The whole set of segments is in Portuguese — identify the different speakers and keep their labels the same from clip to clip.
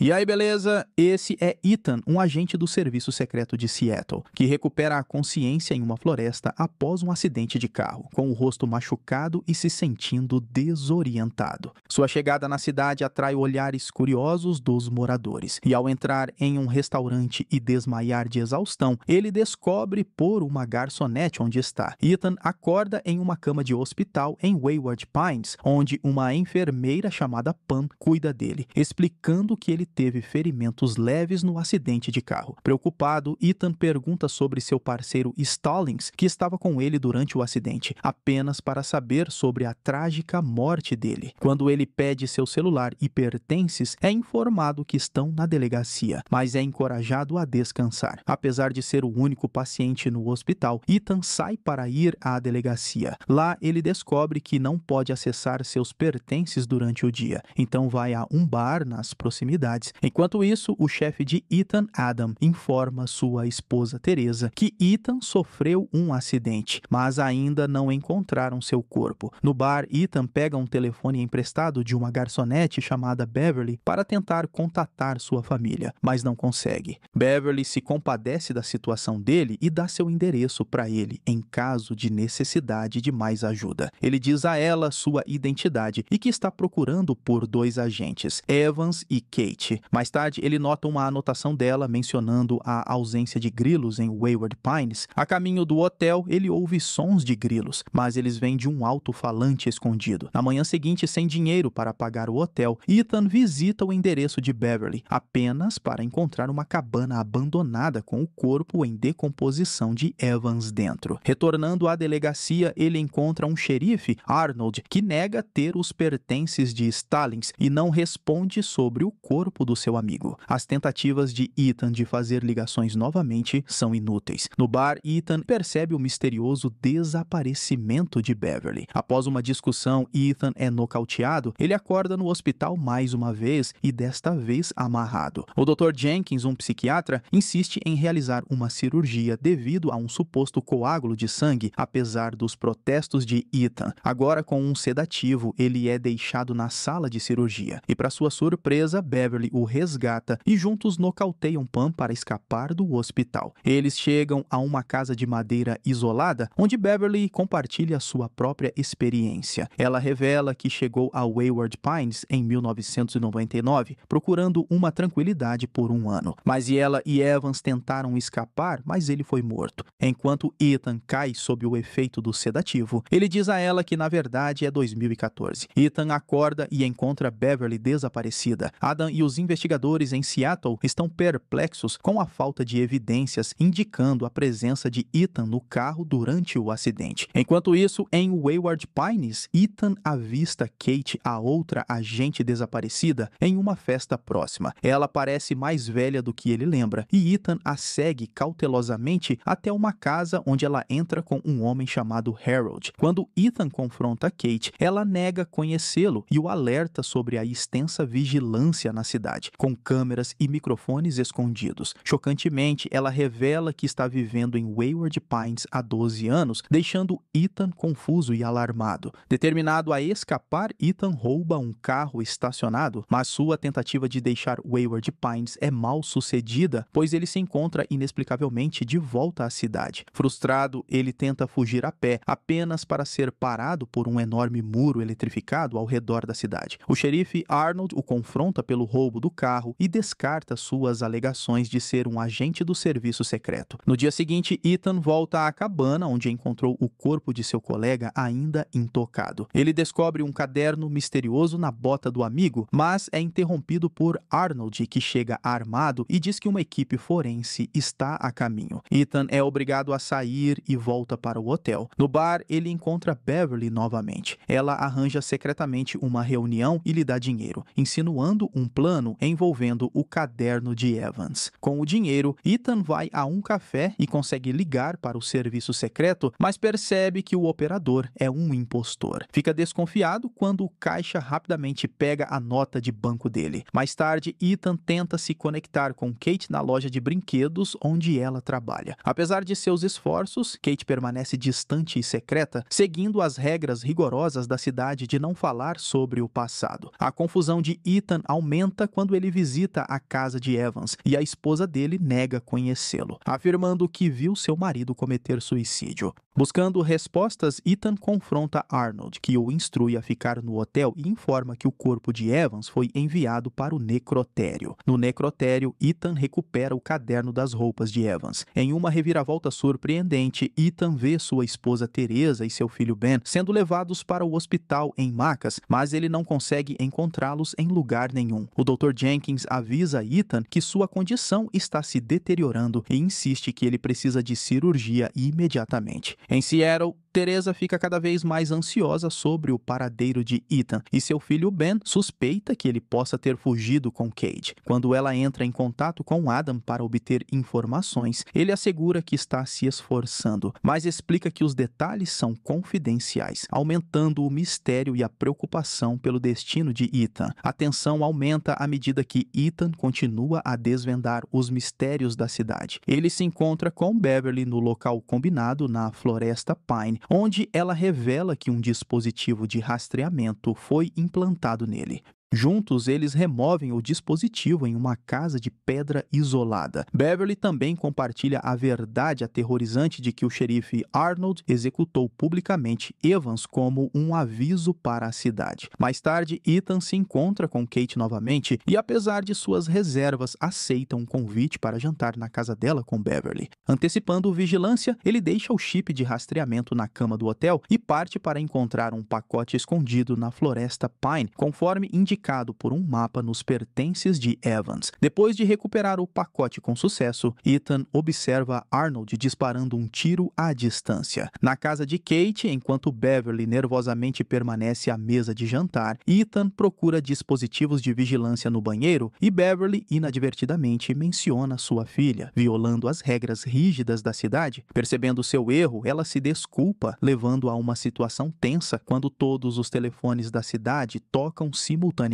Speaker 1: E aí, beleza? Esse é Ethan, um agente do Serviço Secreto de Seattle, que recupera a consciência em uma floresta após um acidente de carro, com o rosto machucado e se sentindo desorientado. Sua chegada na cidade atrai olhares curiosos dos moradores, e ao entrar em um restaurante e desmaiar de exaustão, ele descobre por uma garçonete onde está. Ethan acorda em uma cama de hospital em Wayward Pines, onde uma enfermeira chamada Pam cuida dele, explicando que ele teve ferimentos leves no acidente de carro. Preocupado, Ethan pergunta sobre seu parceiro Stallings, que estava com ele durante o acidente, apenas para saber sobre a trágica morte dele. Quando ele pede seu celular e pertences, é informado que estão na delegacia, mas é encorajado a descansar. Apesar de ser o único paciente no hospital, Ethan sai para ir à delegacia. Lá, ele descobre que não pode acessar seus pertences durante o dia, então vai a um bar nas proximidades. Enquanto isso, o chefe de Ethan, Adam, informa sua esposa Teresa que Ethan sofreu um acidente, mas ainda não encontraram seu corpo. No bar, Ethan pega um telefone emprestado de uma garçonete chamada Beverly para tentar contatar sua família, mas não consegue. Beverly se compadece da situação dele e dá seu endereço para ele em caso de necessidade de mais ajuda. Ele diz a ela sua identidade e que está procurando por dois agentes, Evans e Kate. Mais tarde, ele nota uma anotação dela mencionando a ausência de grilos em Wayward Pines. A caminho do hotel, ele ouve sons de grilos, mas eles vêm de um alto-falante escondido. Na manhã seguinte, sem dinheiro para pagar o hotel, Ethan visita o endereço de Beverly, apenas para encontrar uma cabana abandonada com o corpo em decomposição de Evans dentro. Retornando à delegacia, ele encontra um xerife, Arnold, que nega ter os pertences de Stallings e não responde sobre o corpo do seu amigo. As tentativas de Ethan de fazer ligações novamente são inúteis. No bar, Ethan percebe o misterioso desaparecimento de Beverly. Após uma discussão, Ethan é nocauteado. Ele acorda no hospital mais uma vez e desta vez amarrado. O Dr. Jenkins, um psiquiatra, insiste em realizar uma cirurgia devido a um suposto coágulo de sangue, apesar dos protestos de Ethan. Agora, com um sedativo, ele é deixado na sala de cirurgia. E para sua surpresa, Beverly o resgata e juntos nocauteiam Pam para escapar do hospital. Eles chegam a uma casa de madeira isolada, onde Beverly compartilha sua própria experiência. Ela revela que chegou a Wayward Pines em 1999, procurando uma tranquilidade por um ano. Mas ela e Evans tentaram escapar, mas ele foi morto. Enquanto Ethan cai sob o efeito do sedativo, ele diz a ela que na verdade é 2014. Ethan acorda e encontra Beverly desaparecida. Adam e os investigadores em Seattle estão perplexos com a falta de evidências indicando a presença de Ethan no carro durante o acidente. Enquanto isso, em Wayward Pines, Ethan avista Kate, a outra agente desaparecida, em uma festa próxima. Ela parece mais velha do que ele lembra e Ethan a segue cautelosamente até uma casa onde ela entra com um homem chamado Harold. Quando Ethan confronta Kate, ela nega conhecê-lo e o alerta sobre a extensa vigilância na cidade, com câmeras e microfones escondidos. Chocantemente, ela revela que está vivendo em Wayward Pines há 12 anos, deixando Ethan confuso e alarmado. Determinado a escapar, Ethan rouba um carro estacionado, mas sua tentativa de deixar Wayward Pines é mal sucedida, pois ele se encontra inexplicavelmente de volta à cidade. Frustrado, ele tenta fugir a pé, apenas para ser parado por um enorme muro eletrificado ao redor da cidade. O xerife Arnold o confronta pelo roubo do carro e descarta suas alegações de ser um agente do serviço secreto. No dia seguinte, Ethan volta à cabana onde encontrou o corpo de seu colega ainda intocado. Ele descobre um caderno misterioso na bota do amigo, mas é interrompido por Arnold, que chega armado e diz que uma equipe forense está a caminho. Ethan é obrigado a sair e volta para o hotel. No bar, ele encontra Beverly novamente. Ela arranja secretamente uma reunião e lhe dá dinheiro, insinuando um plano envolvendo o caderno de Evans. Com o dinheiro, Ethan vai a um café e consegue ligar para o serviço secreto, mas percebe que o operador é um impostor. Fica desconfiado quando o caixa rapidamente pega a nota de banco dele. Mais tarde, Ethan tenta se conectar com Kate na loja de brinquedos onde ela trabalha. Apesar de seus esforços, Kate permanece distante e secreta, seguindo as regras rigorosas da cidade de não falar sobre o passado. A confusão de Ethan aumenta quando ele visita a casa de Evans e a esposa dele nega conhecê-lo, afirmando que viu seu marido cometer suicídio. Buscando respostas, Ethan confronta Arnold, que o instrui a ficar no hotel e informa que o corpo de Evans foi enviado para o necrotério. No necrotério, Ethan recupera o caderno das roupas de Evans. Em uma reviravolta surpreendente, Ethan vê sua esposa Teresa e seu filho Ben sendo levados para o hospital em macas, mas ele não consegue encontrá-los em lugar nenhum. O Dr. Jenkins avisa Ethan que sua condição está se deteriorando e insiste que ele precisa de cirurgia imediatamente. Em Seattle, Teresa fica cada vez mais ansiosa sobre o paradeiro de Ethan e seu filho Ben suspeita que ele possa ter fugido com Kate. Quando ela entra em contato com Adam para obter informações, ele assegura que está se esforçando, mas explica que os detalhes são confidenciais, aumentando o mistério e a preocupação pelo destino de Ethan. A tensão aumenta à medida que Ethan continua a desvendar os mistérios da cidade. Ele se encontra com Beverly no local combinado na Floresta Pine, onde ela revela que um dispositivo de rastreamento foi implantado nele. Juntos, eles removem o dispositivo em uma casa de pedra isolada. Beverly também compartilha a verdade aterrorizante de que o xerife Arnold executou publicamente Evans como um aviso para a cidade. Mais tarde, Ethan se encontra com Kate novamente e, apesar de suas reservas, aceita um convite para jantar na casa dela com Beverly. Antecipando vigilância, ele deixa o chip de rastreamento na cama do hotel e parte para encontrar um pacote escondido na Floresta Pine, conforme indicado por um mapa nos pertences de Evans. Depois de recuperar o pacote com sucesso, Ethan observa Arnold disparando um tiro à distância. Na casa de Kate, enquanto Beverly nervosamente permanece à mesa de jantar, Ethan procura dispositivos de vigilância no banheiro e Beverly inadvertidamente menciona sua filha, violando as regras rígidas da cidade. Percebendo seu erro, ela se desculpa, levando a uma situação tensa quando todos os telefones da cidade tocam simultaneamente,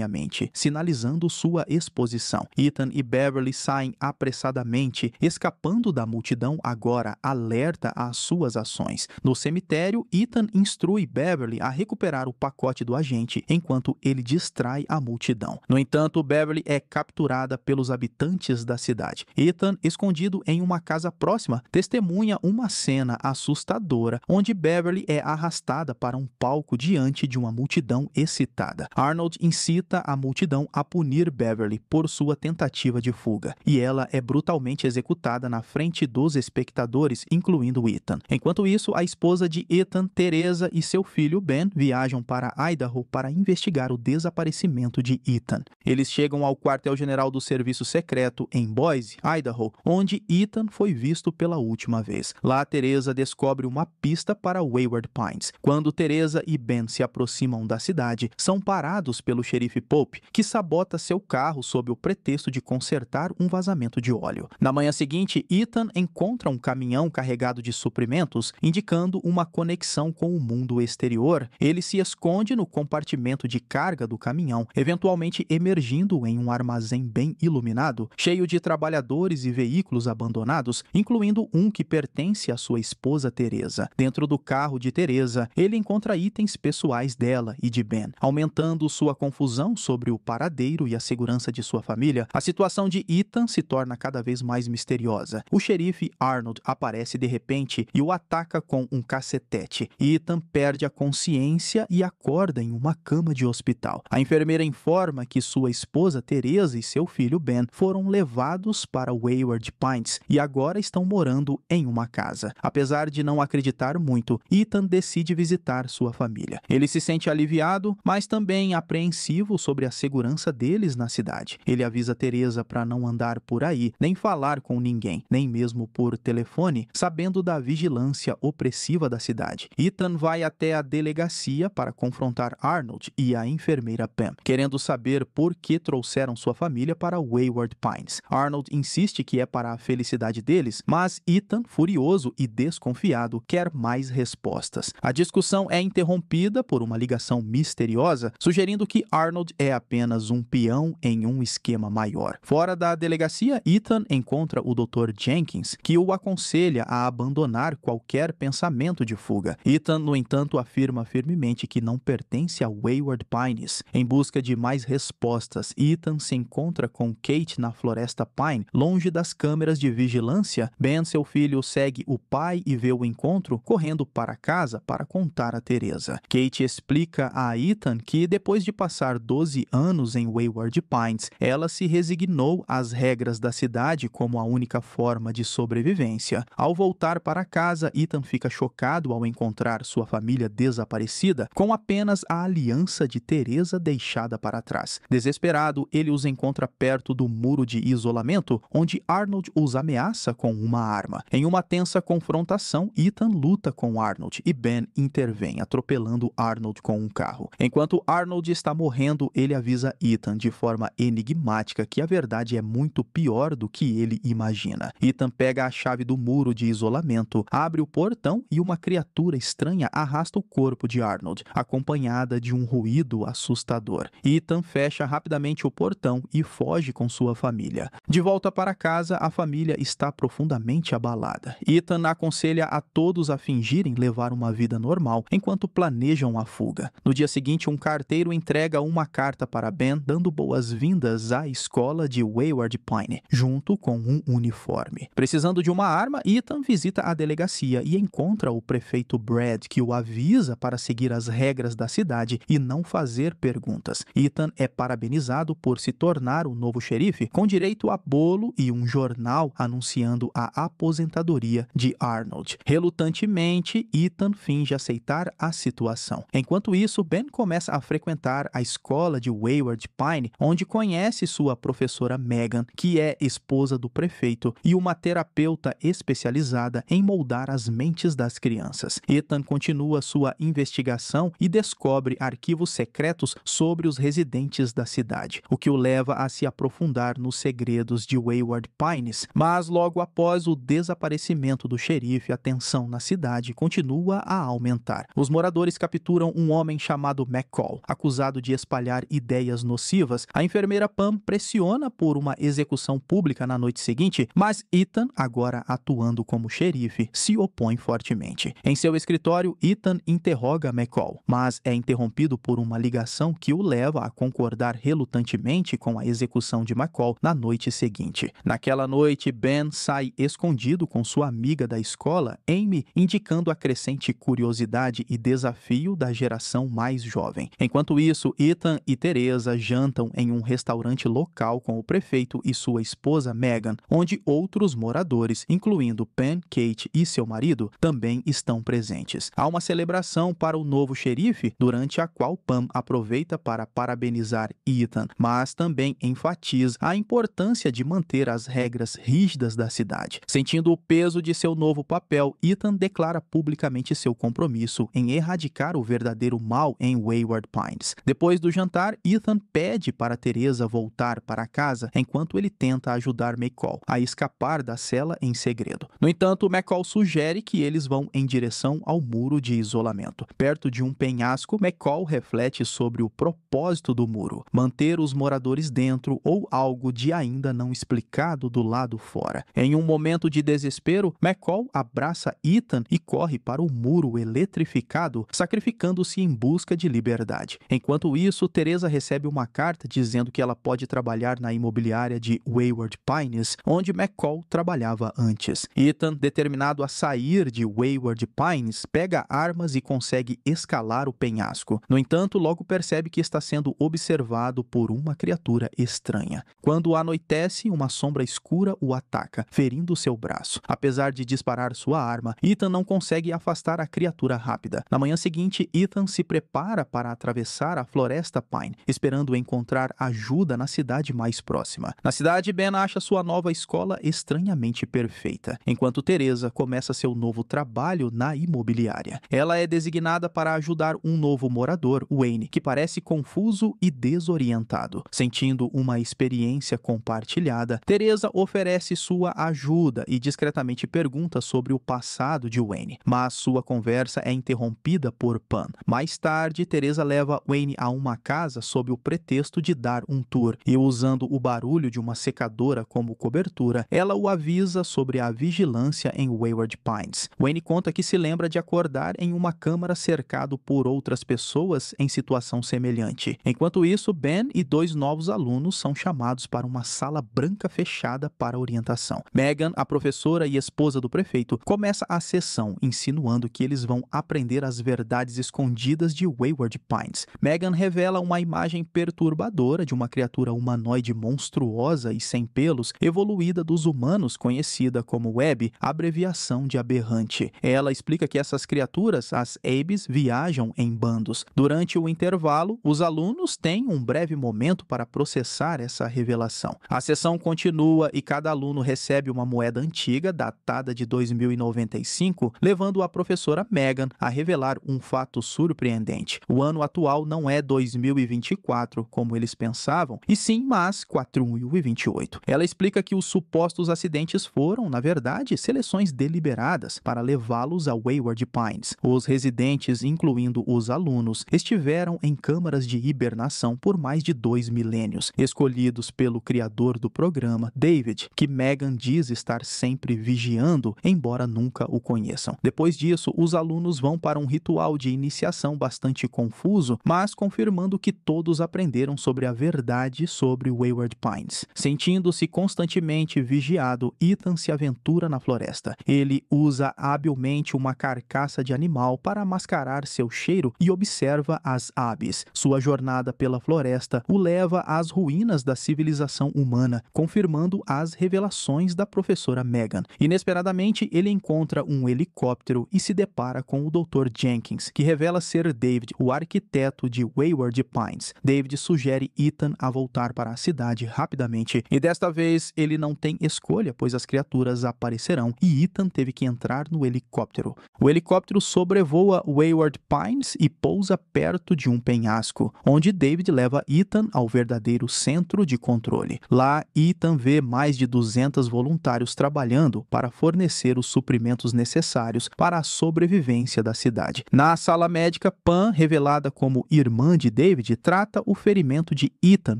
Speaker 1: sinalizando sua exposição. Ethan e Beverly saem apressadamente, escapando da multidão agora alerta às suas ações. No cemitério, Ethan instrui Beverly a recuperar o pacote do agente, enquanto ele distrai a multidão. No entanto, Beverly é capturada pelos habitantes da cidade. Ethan, escondido em uma casa próxima, testemunha uma cena assustadora, onde Beverly é arrastada para um palco diante de uma multidão excitada. Arnold incita a multidão a punir Beverly por sua tentativa de fuga, e ela é brutalmente executada na frente dos espectadores, incluindo Ethan. Enquanto isso, a esposa de Ethan, Teresa, e seu filho Ben viajam para Idaho para investigar o desaparecimento de Ethan. Eles chegam ao quartel-general do Serviço Secreto em Boise, Idaho, onde Ethan foi visto pela última vez. Lá, Teresa descobre uma pista para Wayward Pines. Quando Teresa e Ben se aproximam da cidade, são parados pelo xerife Pope, que sabota seu carro sob o pretexto de consertar um vazamento de óleo. Na manhã seguinte, Ethan encontra um caminhão carregado de suprimentos, indicando uma conexão com o mundo exterior. Ele se esconde no compartimento de carga do caminhão, eventualmente emergindo em um armazém bem iluminado, cheio de trabalhadores e veículos abandonados, incluindo um que pertence à sua esposa Teresa. Dentro do carro de Teresa, ele encontra itens pessoais dela e de Ben, aumentando sua confusão sobre o paradeiro e a segurança de sua família. A situação de Ethan se torna cada vez mais misteriosa. O xerife Arnold aparece de repente e o ataca com um cacetete. Ethan perde a consciência e acorda em uma cama de hospital. A enfermeira informa que sua esposa Teresa e seu filho Ben foram levados para Wayward Pines e agora estão morando em uma casa. Apesar de não acreditar muito, Ethan decide visitar sua família. Ele se sente aliviado, mas também apreensivo sobre a segurança deles na cidade. Ele avisa Teresa para não andar por aí, nem falar com ninguém, nem mesmo por telefone, sabendo da vigilância opressiva da cidade. Ethan vai até a delegacia para confrontar Arnold e a enfermeira Pam, querendo saber por que trouxeram sua família para Wayward Pines. Arnold insiste que é para a felicidade deles, mas Ethan, furioso e desconfiado, quer mais respostas. A discussão é interrompida por uma ligação misteriosa, sugerindo que Arnold Arnold é apenas um peão em um esquema maior. Fora da delegacia, Ethan encontra o Dr. Jenkins, que o aconselha a abandonar qualquer pensamento de fuga. Ethan, no entanto, afirma firmemente que não pertence a Wayward Pines. Em busca de mais respostas, Ethan se encontra com Kate na Floresta Pine, longe das câmeras de vigilância. Ben, seu filho, segue o pai e vê o encontro, correndo para casa para contar a Teresa. Kate explica a Ethan que, depois de passar 12 anos em Wayward Pines, ela se resignou às regras da cidade como a única forma de sobrevivência. Ao voltar para casa, Ethan fica chocado ao encontrar sua família desaparecida, com apenas a aliança de Teresa deixada para trás. Desesperado, ele os encontra perto do muro de isolamento, onde Arnold os ameaça com uma arma. Em uma tensa confrontação, Ethan luta com Arnold e Ben intervém, atropelando Arnold com um carro. Enquanto Arnold está morrendo, ele avisa Ethan de forma enigmática que a verdade é muito pior do que ele imagina. Ethan pega a chave do muro de isolamento, abre o portão e uma criatura estranha arrasta o corpo de Arnold, acompanhada de um ruído assustador. Ethan fecha rapidamente o portão e foge com sua família. De volta para casa, a família está profundamente abalada. Ethan aconselha a todos a fingirem levar uma vida normal enquanto planejam a fuga. No dia seguinte, um carteiro entrega uma carta para Ben, dando boas-vindas à escola de Wayward Pine, junto com um uniforme. Precisando de uma arma, Ethan visita a delegacia e encontra o prefeito Brad, que o avisa para seguir as regras da cidade e não fazer perguntas. Ethan é parabenizado por se tornar o novo xerife, com direito a bolo e um jornal anunciando a aposentadoria de Arnold. Relutantemente, Ethan finge aceitar a situação. Enquanto isso, Ben começa a frequentar a escola de Wayward Pine, onde conhece sua professora Megan, que é esposa do prefeito e uma terapeuta especializada em moldar as mentes das crianças. Ethan continua sua investigação e descobre arquivos secretos sobre os residentes da cidade, o que o leva a se aprofundar nos segredos de Wayward Pines. Mas logo após o desaparecimento do xerife, a tensão na cidade continua a aumentar. Os moradores capturam um homem chamado McCall, acusado de espalhar ideias nocivas. A enfermeira Pam pressiona por uma execução pública na noite seguinte, mas Ethan, agora atuando como xerife, se opõe fortemente. Em seu escritório, Ethan interroga McCall, mas é interrompido por uma ligação que o leva a concordar relutantemente com a execução de McCall na noite seguinte. Naquela noite, Ben sai escondido com sua amiga da escola, Amy, indicando a crescente curiosidade e desafio da geração mais jovem. Enquanto isso, Ethan e Teresa jantam em um restaurante local com o prefeito e sua esposa Megan, onde outros moradores, incluindo Pen, Kate e seu marido, também estão presentes. Há uma celebração para o novo xerife, durante a qual Pam aproveita para parabenizar Ethan, mas também enfatiza a importância de manter as regras rígidas da cidade. Sentindo o peso de seu novo papel, Ethan declara publicamente seu compromisso em erradicar o verdadeiro mal em Wayward Pines. Depois do jantar, Ethan pede para Teresa voltar para casa enquanto ele tenta ajudar McCall a escapar da cela em segredo. No entanto, McCall sugere que eles vão em direção ao muro de isolamento. Perto de um penhasco, McCall reflete sobre o propósito do muro: manter os moradores dentro ou algo de ainda não explicado do lado fora. Em um momento de desespero, McCall abraça Ethan e corre para o muro eletrificado, sacrificando-se em busca de liberdade. Enquanto isso, Teresa recebe uma carta dizendo que ela pode trabalhar na imobiliária de Wayward Pines, onde McCall trabalhava antes. Ethan, determinado a sair de Wayward Pines, pega armas e consegue escalar o penhasco. No entanto, logo percebe que está sendo observado por uma criatura estranha. Quando anoitece, uma sombra escura o ataca, ferindo seu braço. Apesar de disparar sua arma, Ethan não consegue afastar a criatura rápida. Na manhã seguinte, Ethan se prepara para atravessar a Floresta Pine, esperando encontrar ajuda na cidade mais próxima. Na cidade, Ben acha sua nova escola estranhamente perfeita, enquanto Teresa começa seu novo trabalho na imobiliária. Ela é designada para ajudar um novo morador, Wayne, que parece confuso e desorientado. Sentindo uma experiência compartilhada, Teresa oferece sua ajuda e discretamente pergunta sobre o passado de Wayne, mas sua conversa é interrompida por Pam. Mais tarde, Teresa leva Wayne a uma casa sob o pretexto de dar um tour e, usando o barulho de uma secadora como cobertura, ela o avisa sobre a vigilância em Wayward Pines. Wayne conta que se lembra de acordar em uma câmara cercado por outras pessoas em situação semelhante. Enquanto isso, Ben e 2 novos alunos são chamados para uma sala branca fechada para orientação. Megan, a professora e esposa do prefeito, começa a sessão insinuando que eles vão aprender as verdades escondidas de Wayward Pines. Megan revela uma imagem perturbadora de uma criatura humanoide monstruosa e sem pelos, evoluída dos humanos, conhecida como Web, abreviação de aberrante. Ela explica que essas criaturas, as Abes, viajam em bandos. Durante o intervalo, os alunos têm um breve momento para processar essa revelação. A sessão continua e cada aluno recebe uma moeda antiga, datada de 2095, levando a professora Megan a revelar um fato surpreendente. O ano atual não é 2024, como eles pensavam, e sim, mas 4028. Ela explica que os supostos acidentes foram, na verdade, seleções deliberadas para levá-los a Wayward Pines. Os residentes, incluindo os alunos, estiveram em câmaras de hibernação por mais de 2 milênios, escolhidos pelo criador do programa, David, que Megan diz estar sempre vigiando, embora nunca o conheçam. Depois disso, os alunos vão para um ritual de iniciação bastante confuso, mas confirmando que todos aprenderam sobre a verdade sobre Wayward Pines. Sentindo-se constantemente vigiado, Ethan se aventura na floresta. Ele usa habilmente uma carcaça de animal para mascarar seu cheiro e observa as Abes. Sua jornada pela floresta o leva às ruínas da civilização humana, confirmando as revelações da professora Megan. Inesperadamente, ele encontra um helicóptero e se depara com o Dr. Jenkins, que revela ser David, o arquiteto de Wayward Pines. David sugere Ethan a voltar para a cidade rapidamente, e desta vez ele não tem escolha, pois as criaturas aparecerão e Ethan teve que entrar no helicóptero. O helicóptero sobrevoa Wayward Pines e pousa perto de um penhasco, onde David leva Ethan ao verdadeiro centro de controle. Lá, Ethan vê mais de 200 voluntários trabalhando para fornecer os suprimentos necessários para a sobrevivência da cidade. Na sala médica, Pam, revelada como irmã de David, trata o ferimento de Ethan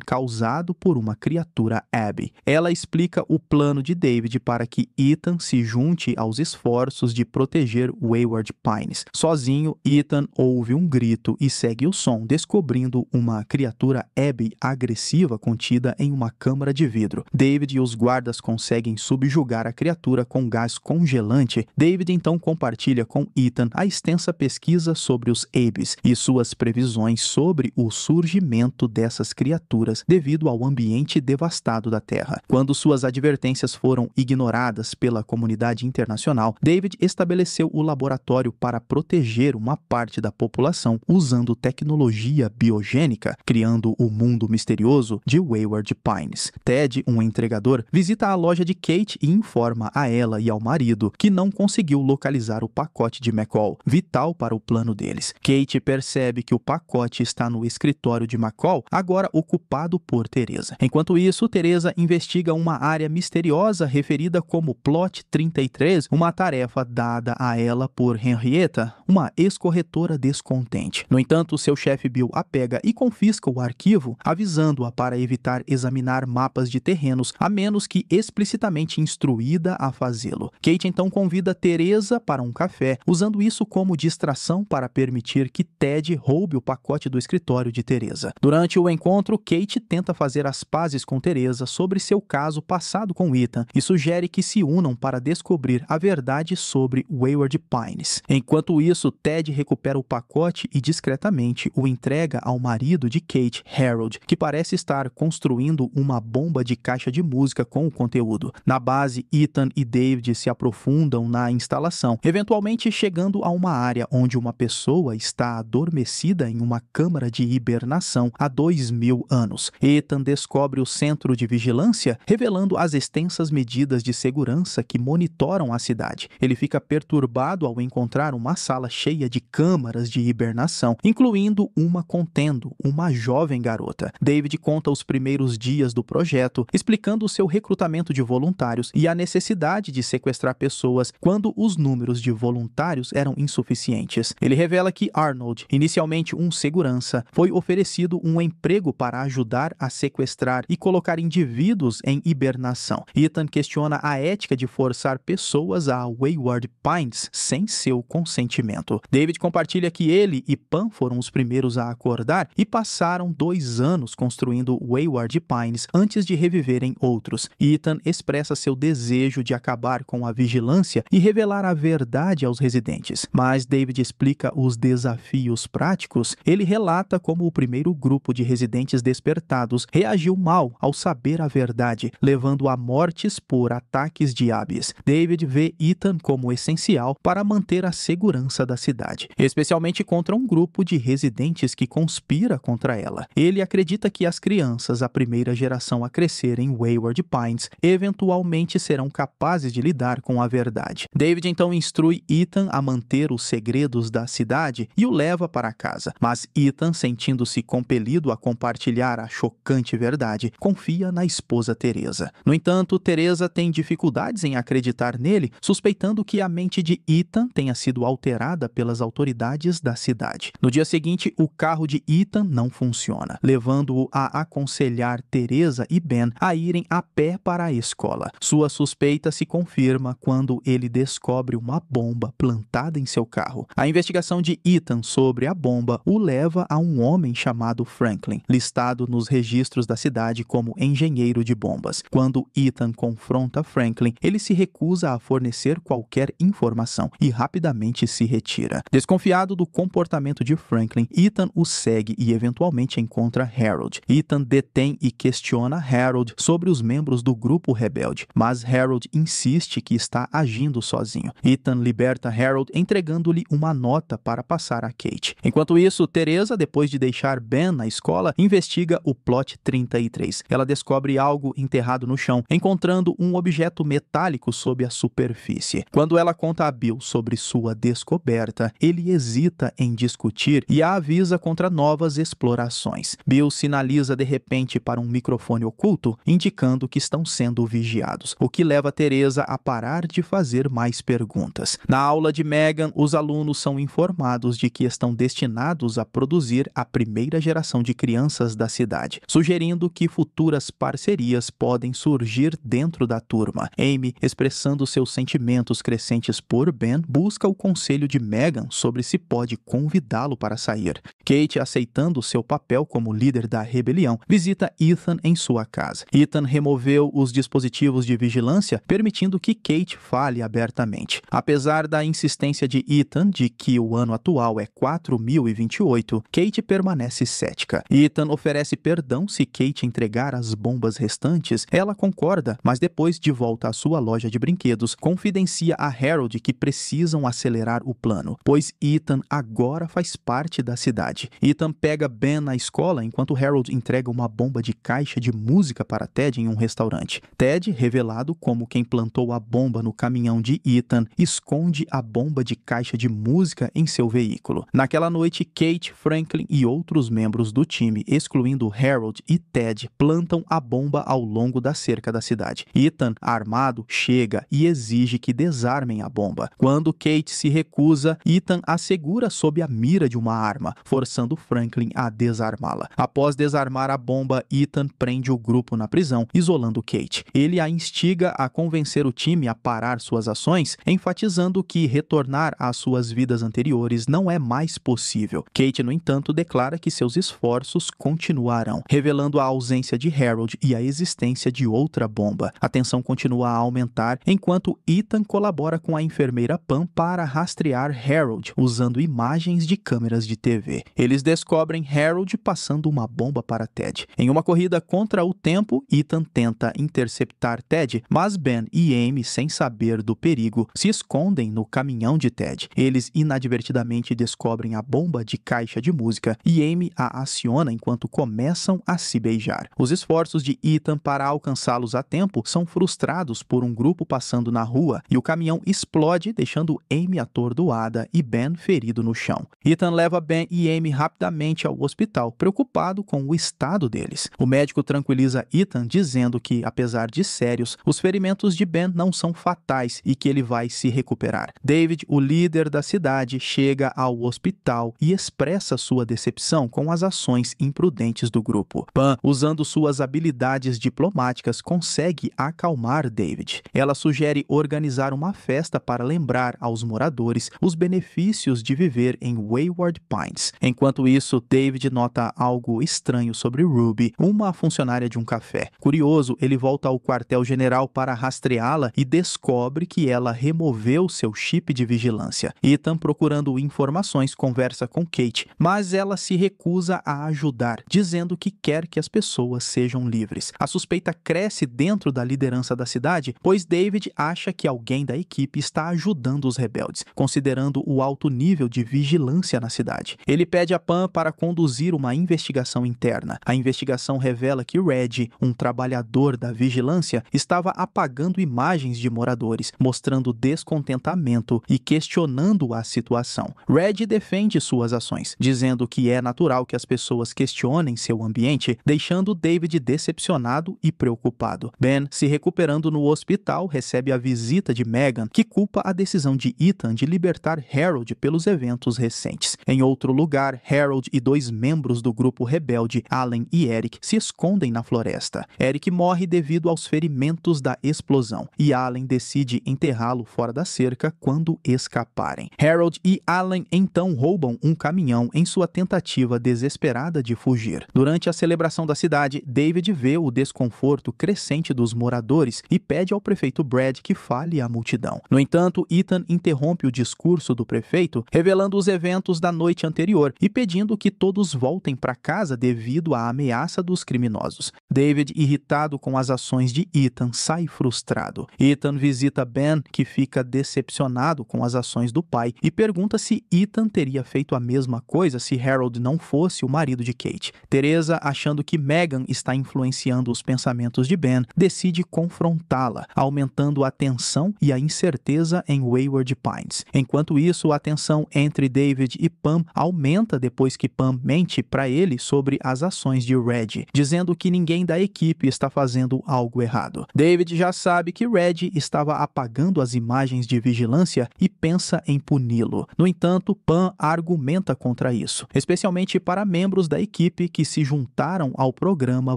Speaker 1: causado por uma criatura Abby. Ela explica o plano de David para que Ethan se junte aos esforços de proteger Wayward Pines. Sozinho, Ethan ouve um grito e segue o som, descobrindo uma criatura Abby agressiva contida em uma câmara de vidro. David e os guardas conseguem subjugar a criatura com gás congelante. David então compartilha com Ethan a extensa pesquisa sobre os Abes e suas previsões sobre o surgimento dessas criaturas devido ao ambiente devastado da Terra. Quando suas advertências foram ignoradas pela comunidade internacional, David estabeleceu o laboratório para proteger uma parte da população usando tecnologia biogênica, criando o mundo misterioso de Wayward Pines. Ted, um entregador, visita a loja de Kate e informa a ela e ao marido que não conseguiu localizar o pacote de McCall, vital para o plano deles. Kate percebe que o pacote está no escritório de McCall, agora ocupado por Teresa. Enquanto isso, Teresa investiga uma área misteriosa referida como Plot 33, uma tarefa dada a ela por Henrietta, uma ex-corretora descontente. No entanto, seu chefe Bill a pega e confisca o arquivo, avisando-a para evitar examinar mapas de terrenos, a menos que explicitamente instruída a fazê-lo. Kate então convida Teresa para um café, usando isso como distração para permitir que Ted roube o pacote do escritório de Teresa. Durante o encontro, Kate tenta fazer as pazes com Teresa sobre seu caso passado com Ethan e sugere que se unam para descobrir a verdade sobre Wayward Pines. Enquanto isso, Ted recupera o pacote e discretamente o entrega ao marido de Kate, Harold, que parece estar construindo uma bomba de caixa de música com o conteúdo. Na base, Ethan e David se aprofundam na instalação, eventualmente chegando a uma área onde uma pessoa está adormecida em uma câmara de hibernação há 2000 anos. Ethan descobre o centro de vigilância, revelando as extensas medidas de segurança que monitoram a cidade. Ele fica perturbado ao encontrar uma sala cheia de câmaras de hibernação, incluindo uma contendo uma jovem garota. David conta os primeiros dias do projeto, explicando o seu recrutamento de voluntários e a necessidade de sequestrar pessoas quando os números de voluntários eram insuficientes. Ele revela que Arnold, inicialmente um segurança, foi oferecido um emprego para ajudar a sequestrar e colocar indivíduos em hibernação. Ethan questiona a ética de forçar pessoas a Wayward Pines sem seu consentimento. David compartilha que ele e Pam foram os primeiros a acordar e passaram 2 anos construindo Wayward Pines antes de reviverem outros. Ethan expressa seu desejo de acabar com a vigilância e revelar a verdade aos residentes, mas David explica os desafios práticos. Ele relata como o primeiro grupo de residentes despertados reagiu mal ao saber a verdade, levando a mortes por ataques de aves. David vê Ethan como essencial para manter a segurança da cidade, especialmente contra um grupo de residentes que conspira contra ela. Ele acredita que as crianças, a primeira geração a crescer em Wayward Pines, eventualmente serão capazes de lidar com a verdade. David então instrui Ethan a manter os segredos da cidade e o leva para casa, mas Ethan, sentindo-se compelido a compartilhar a chocante verdade, confia na esposa Teresa. No entanto, Teresa tem dificuldades em acreditar nele, suspeitando que a mente de Ethan tenha sido alterada pelas autoridades da cidade. No dia seguinte, o carro de Ethan não funciona, levando-o a aconselhar Teresa e Ben a irem a pé para a escola. Sua suspeita se confirma quando ele descobre uma bomba plantada em seu carro. A investigação de Ethan sobre a bomba o leva a um homem chamado Franklin, listado nos registros da cidade como engenheiro de bombas. Quando Ethan confronta Franklin, ele se recusa a fornecer qualquer informação e rapidamente se retira. Desconfiado do comportamento de Franklin, Ethan o segue e eventualmente encontra Harold. Ethan detém e questiona Harold sobre os membros do grupo rebelde, mas Harold insiste que está agindo sozinho. Ethan liberta Harold entregando-lhe uma nota para passar a Kate. Enquanto isso, Teresa, depois de deixar Ben na escola, investiga o plot 33. Ela descobre algo enterrado no chão, encontrando um objeto metálico sob a superfície. Quando ela conta a Bill sobre sua descoberta, ele hesita em discutir e a avisa contra novas explorações. Bill sinaliza de repente para um microfone oculto, indicando que estão sendo vigiados, o que leva Teresa a parar de fazer mais perguntas. Na aula de Megan, os alunos são informados de que estão destinados a produzir a primeira geração de crianças da cidade, sugerindo que futuras parcerias podem surgir dentro da turma. Amy, expressando seus sentimentos crescentes por Ben, busca o conselho de Megan sobre se pode convidá-lo para sair. Kate, aceitando seu papel como líder da rebelião, visita Ethan em sua casa. Ethan removeu os dispositivos de vigilância, permitindo que Kate fale abertamente. Apesar da insistência de Ethan de que o ano atual é 4028, Kate permanece cética. Ethan oferece perdão se Kate entregar as bombas restantes. Ela concorda, mas depois, de volta à sua loja de brinquedos, confidencia a Harold que precisam acelerar o plano, pois Ethan agora faz parte da cidade. Ethan pega Ben na escola enquanto Harold entrega uma bomba de caixa de música para Ted em um restaurante. Ted, revelado como quem plantou a bomba no caminhão de Ethan, esconde a bomba de caixa de música em seu veículo. Naquela noite, Kate, Franklin e outros membros do time, excluindo Harold e Ted, plantam a bomba ao longo da cerca da cidade. Ethan, armado, chega e exige que desarmem a bomba. Quando Kate se recusa, Ethan a segura sob a mira de uma arma, forçando Franklin a desarmá-la. Após desarmar a bomba, Ethan prende o grupo na prisão, isolando Kate. Ele a instiga a convencer o time a parar suas ações, enfatizando que retornar às suas vidas anteriores não é mais possível. Kate, no entanto, declara que seus esforços continuarão, revelando a ausência de Harold e a existência de outra bomba. A tensão continua a aumentar, enquanto Ethan colabora com a enfermeira Pam para rastrear Harold, usando imagens de câmeras de TV. Eles descobrem Harold passando uma bomba para Ted. Em uma corrida contra o tempo, Ethan tenta interceptar Ted, mas Ben e Amy, sem saber do perigo, se escondem no caminhão de Ted. Eles inadvertidamente descobrem a bomba de caixa de música e Amy a aciona enquanto começam a se beijar. Os esforços de Ethan para alcançá-los a tempo são frustrados por um grupo passando na rua e o caminhão explode, deixando Amy atordoada e Ben ferido no chão. Ethan leva Ben e Amy rapidamente ao hospital, preocupado com o estado deles. O médico tranquiliza Ethan, dizendo que, apesar de sérios, os ferimentos de Ben não são fatais e que ele vai se recuperar. David, o líder da cidade, chega ao hospital e expressa sua decepção decepção com as ações imprudentes do grupo. Pam, usando suas habilidades diplomáticas, consegue acalmar David. Ela sugere organizar uma festa para lembrar aos moradores os benefícios de viver em Wayward Pines. Enquanto isso, David nota algo estranho sobre Ruby, uma funcionária de um café. Curioso, ele volta ao quartel-general para rastreá-la e descobre que ela removeu seu chip de vigilância. Ethan, procurando informações, conversa com Kate, mas ela se recusa a ajudar, dizendo que quer que as pessoas sejam livres. A suspeita cresce dentro da liderança da cidade, pois David acha que alguém da equipe está ajudando os rebeldes, considerando o alto nível de vigilância na cidade. Ele pede a Pam para conduzir uma investigação interna. A investigação revela que Red, um trabalhador da vigilância, estava apagando imagens de moradores, mostrando descontentamento e questionando a situação. Red defende suas ações, dizendo que é natural que as pessoas questionem seu ambiente, deixando David decepcionado e preocupado. Ben, se recuperando no hospital, recebe a visita de Megan, que culpa a decisão de Ethan de libertar Harold pelos eventos recentes. Em outro lugar, Harold e 2 membros do grupo rebelde, Allen e Eric, se escondem na floresta. Eric morre devido aos ferimentos da explosão, e Allen decide enterrá-lo fora da cerca quando escaparem. Harold e Allen então roubam um caminhão em sua tentativa desesperada de fugir. Durante a celebração da cidade, David vê o desconforto crescente dos moradores e pede ao prefeito Brad que fale à multidão. No entanto, Ethan interrompe o discurso do prefeito, revelando os eventos da noite anterior e pedindo que todos voltem para casa devido à ameaça dos criminosos. David, irritado com as ações de Ethan, sai frustrado. Ethan visita Ben, que fica decepcionado com as ações do pai, e pergunta se Ethan teria feito a mesma coisa se Harold não fosse o marido de Kate. Teresa, achando que Megan está influenciando os pensamentos de Ben, decide confrontá-la, aumentando a tensão e a incerteza em Wayward Pines. Enquanto isso, a tensão entre David e Pam aumenta depois que Pam mente para ele sobre as ações de Red, dizendo que ninguém da equipe está fazendo algo errado. David já sabe que Red estava apagando as imagens de vigilância e pensa em puni-lo. No entanto, Pam argumenta contra isso, especialmente para membros da equipe que se juntaram ao programa